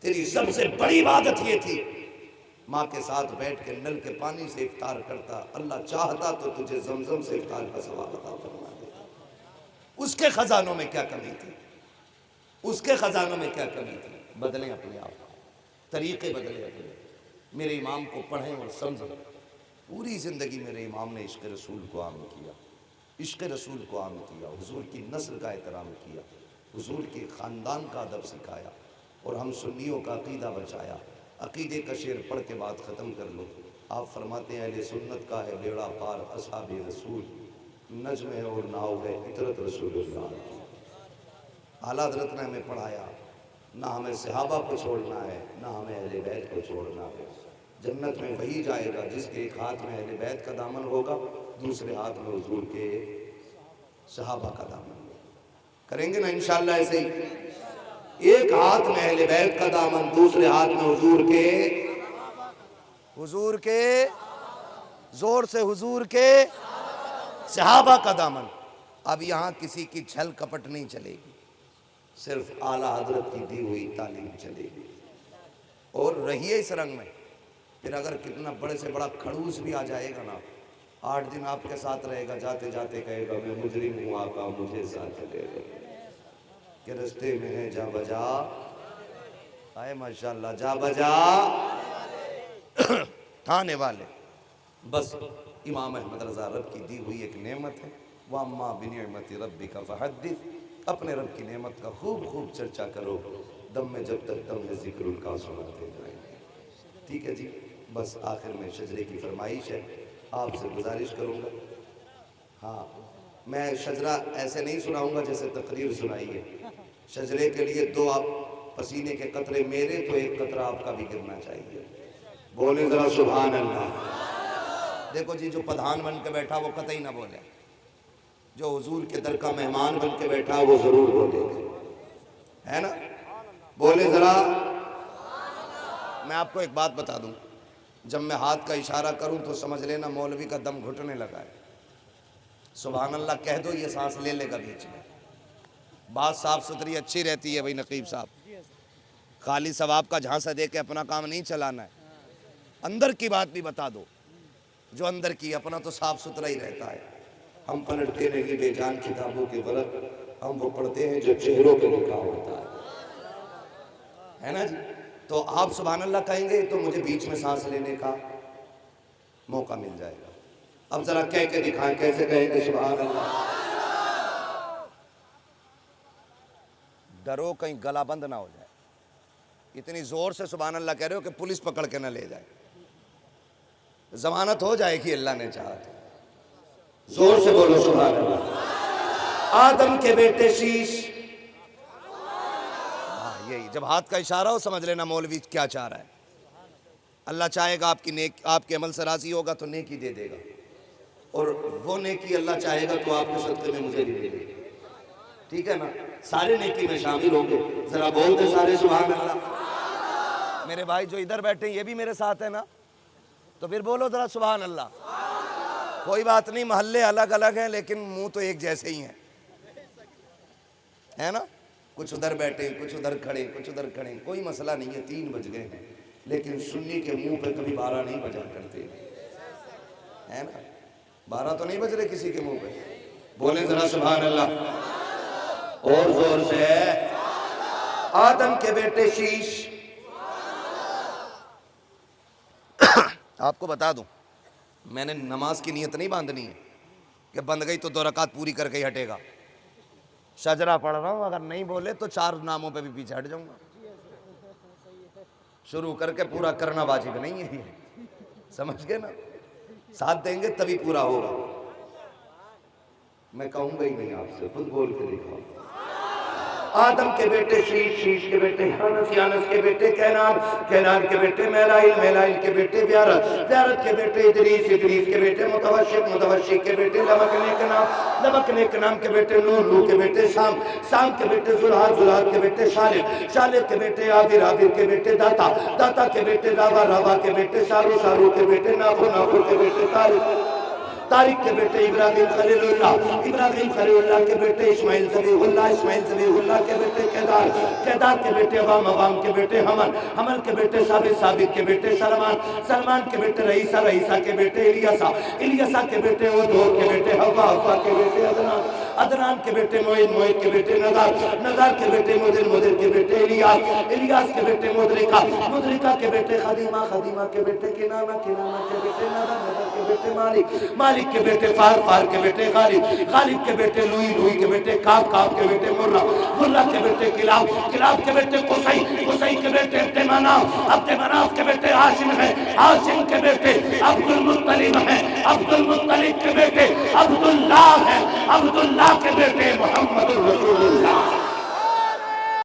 [SPEAKER 1] تیری سب سے بڑی عبادت یہ تھی ماں کے ساتھ بیٹھ کے نل کے پانی سے افطار کرتا، اللہ چاہتا تو تجھے زمزم سے افطار کا ثواب عطا فرما دیتا، اس کے خزانوں میں کیا کمی تھی، اس کے خزانوں میں کیا کمی تھی؟ بدلیں اپنے آپ، طریقے بدلیں اپنے، میرے امام کو پڑھیں اور سمجھیں، پوری زندگی میرے امام نے عشق رسول کو عام کیا، عشق رسول کو عام کیا، حضور کی نسل کا احترام کیا، حضور کے خاندان کا ادب سکھایا، اور ہم سنیوں کا عقیدہ بچایا۔ عقیدے کا شعر پڑھ کے بات ختم کر لو، آپ فرماتے ہیں اہل سنت کا ہے بیڑا پار اصحاب رسول، نجم ہے اور ناؤ ہے عطرت رسول اللہ۔ اعلیٰ حضرت نے ہمیں پڑھایا، نہ ہمیں صحابہ کو چھوڑنا ہے، نہ ہمیں اہل بیت کو چھوڑنا ہے، جنت میں وہی جائے گا جس کے ایک ہاتھ میں اہل بیت کا دامن ہوگا، دوسرے ہاتھ میں حضور کے صحابہ کا دامن ہوگا، کریں گے نا انشاءاللہ ایسے ہی، ایک ہاتھ میں اہل بیت کا دامن، دوسرے ہاتھ میں حضور کے زور سے حضور کے صحابہ کا دامن۔ اب یہاں کسی کی چھل کپٹ نہیں چلے گی، صرف اعلیٰ حضرت کی دی ہوئی تعلیم چلے گی، اور رہیے اس رنگ میں، پھر اگر کتنا بڑے سے بڑا کھڑوس بھی آ جائے گا نا، 8 دن آپ کے ساتھ رہے گا، جاتے جاتے کہے گا میں مجرم ہوں آقا مجھے ساتھ لے گا، کہ رستے میں ہے جا بجا، آئے ماشاءاللہ جا بجا تھانے والے، بس امام احمد رضا رب کی دی ہوئی ایک نعمت ہے، وَأَمَّا بِنِعْمَةِ رَبِّكَ فَحَدِّثْ، اپنے رب کی نعمت کا خوب خوب چرچا کرو، دم میں جب تک دم ہے ذکر ان کا سناتے جائیں گے، ٹھیک ہے جی۔ بس آخر میں شجرے کی فرمائش ہے، آپ سے گزارش کروں گا، ہاں میں شجرہ ایسے نہیں سناؤں گا جیسے تقریر سنائی ہے، شجرے کے لیے 2 آپ پسینے کے قطرے میرے تو 1 قطرہ آپ کا بھی گرنا چاہیے،
[SPEAKER 4] بولے ذرا سبحان اللہ۔
[SPEAKER 1] دیکھو جی، جو پدھان بن کے بیٹھا وہ قطعی نہ بولے، جو حضور کے در کا مہمان بن کے بیٹھا وہ ضرور بولے، ہے نا؟ بولے ذرا۔ میں آپ کو ایک بات بتا دوں، جب میں ہاتھ کا اشارہ کروں تو سمجھ لینا مولوی کا دم گھٹنے لگا ہے۔ سبحان اللہ کہہ دو، یہ سانس لے لے گا بیچ میں۔ بات صاف ستھری اچھی رہتی ہے بھائی نقیب صاحب، خالی ثواب کا جھانسا دے کے اپنا کام نہیں چلانا ہے، اندر کی بات بھی بتا دو، جو اندر کی، اپنا تو صاف ستھرا ہی رہتا ہے۔
[SPEAKER 4] ہم پلٹتے نہیں بے جان کتابوں کے ورق، ہم وہ پڑھتے ہیں جو چہروں پہ لکھا ہوتا
[SPEAKER 1] ہے نا جی؟ تو آپ سبحان اللہ کہیں گے تو مجھے بیچ میں سانس لینے کا موقع مل جائے گا۔
[SPEAKER 4] اب ذرا کہہ کے دکھائیں، کیسے کہیں گے سبحان اللہ؟
[SPEAKER 1] ڈرو کہیں گلا بند نہ ہو جائے، اتنی زور سے سبحان اللہ کہہ رہے ہو کہ پولیس پکڑ کے نہ لے جائے۔ ضمانت ہو جائے گی اللہ نے چاہا تو۔
[SPEAKER 4] زور سے بولو سبحان اللہ۔ آدم کے بیٹے شیش،
[SPEAKER 1] ہاں یہی، جب ہاتھ کا اشارہ ہو سمجھ لینا مولوی کیا چاہ رہا ہے۔ اللہ چاہے گا آپ کے عمل سے راضی ہوگا تو نیکی دے دے گا، اور وہ نیکی اللہ چاہے گا تو آپ کے صدقے میں مجھے بھی دے دے گا، ٹھیک ہے نا؟ سارے نیکی میں شامل ہوں گے،
[SPEAKER 4] ذرا بول دے سارے سبحان اللہ۔
[SPEAKER 1] میرے بھائی جو ادھر بیٹھے ہیں یہ بھی میرے ساتھ ہے نا، تو پھر بولو ذرا سبحان اللہ۔ کوئی بات نہیں، محلے الگ الگ ہیں لیکن منہ تو ایک جیسے ہی ہیں، ہے نا؟ کچھ ادھر بیٹھے، کچھ ادھر کھڑے، کچھ ادھر کھڑے، کوئی مسئلہ نہیں ہے۔ 3 بج گئے ہیں لیکن سنی کے منہ پہ کبھی 12 نہیں بجا کرتے، ہے نا؟ 12 تو نہیں بج رہے کسی کے منہ پہ،
[SPEAKER 4] بولے ذرا سبحان اللہ اور زور سے۔
[SPEAKER 1] آدم کے بیٹے شیش۔ آپ کو بتا دوں، میں نے نماز کی نیت نہیں باندھنی ہے کہ بند گئی تو 2 رکعت پوری کر کے ہی ہٹے گا۔ شجرہ پڑھ رہا ہوں، اگر نہیں بولے تو 4 ناموں پہ بھی پیچھے ہٹ جاؤں گا۔ شروع کر کے پورا کرنا واجب نہیں ہے، سمجھ گئے نا؟ ساتھ دیں گے تبھی پورا ہوگا۔
[SPEAKER 4] میں کہوں گا ہی نہیں آپ سے، خود بول کے دکھاؤ۔ آدم کے بیٹے شیش، شیش کے بیٹے یانس، یانس کے بیٹے کینان، کینان کے بیٹے میلائل، میلائل کے بیٹے بیارت، بیارت کے بیٹے ادریس، ادریس کے بیٹے متوشق، متوشق کے بیٹے لبک نیک نام، لبک نیک نام کے بیٹے نوح، نوح کے بیٹے سام، سام کے بیٹے زرحات، زرحات کے بیٹے شالح، شالح کے بیٹے عابر، عابر کے بیٹے داتا، داتا کے بیٹے راوا، راوا کے بیٹے شارو، شارو کے بیٹے ناخو، ناخو کے بیٹے طارق، طارق کے بیٹے ابراہیم خلیل اللہ، ابراہیم خلیل اللہ کے بیٹے اسماعیل ذبیح اللہ، اسماعیل ذبیح اللہ کے بیٹے کیدار، کیدار کے بیٹے عوام، عوام کے بیٹے حمل، حمل کے بیٹے ثابت، ثابت کے بیٹے سلمان، سلمان کے بیٹے رئیسہ، رئیسہ کے بیٹے الیاسا، الیاسا کے بیٹے عدور کے بیٹے حوا، حوا کے بیٹے عدنان، عدنان کے بیٹے معید، معید کے بیٹے نظار، نظار کے بیٹے مدر، مدر کے بیٹے الیاس، الیاس کے بیٹے مدرکہ، مدرکہ کے بیٹے خدیمہ، خدیمہ کے بیٹے کنانہ، کنانہ کے بیٹے نظر، نظر کے بیٹے مالک، مالک کے بیٹے فار، فار کے بیٹے غالب، غالب کے بیٹے لوئی، لوئی کے بیٹے کعب، کعب کے بیٹے مرہ، مرہ کے بیٹے کلاب، کلاب کے بیٹے قصی، قصی کے بیٹے عبد مناف، عبد مناف کے بیٹے ہاشم ہیں، ہاشم کے بیٹے عبد المطلب ہیں، عبد المطلب کے بیٹے عبداللہ ہیں، عبداللہ کے بیٹے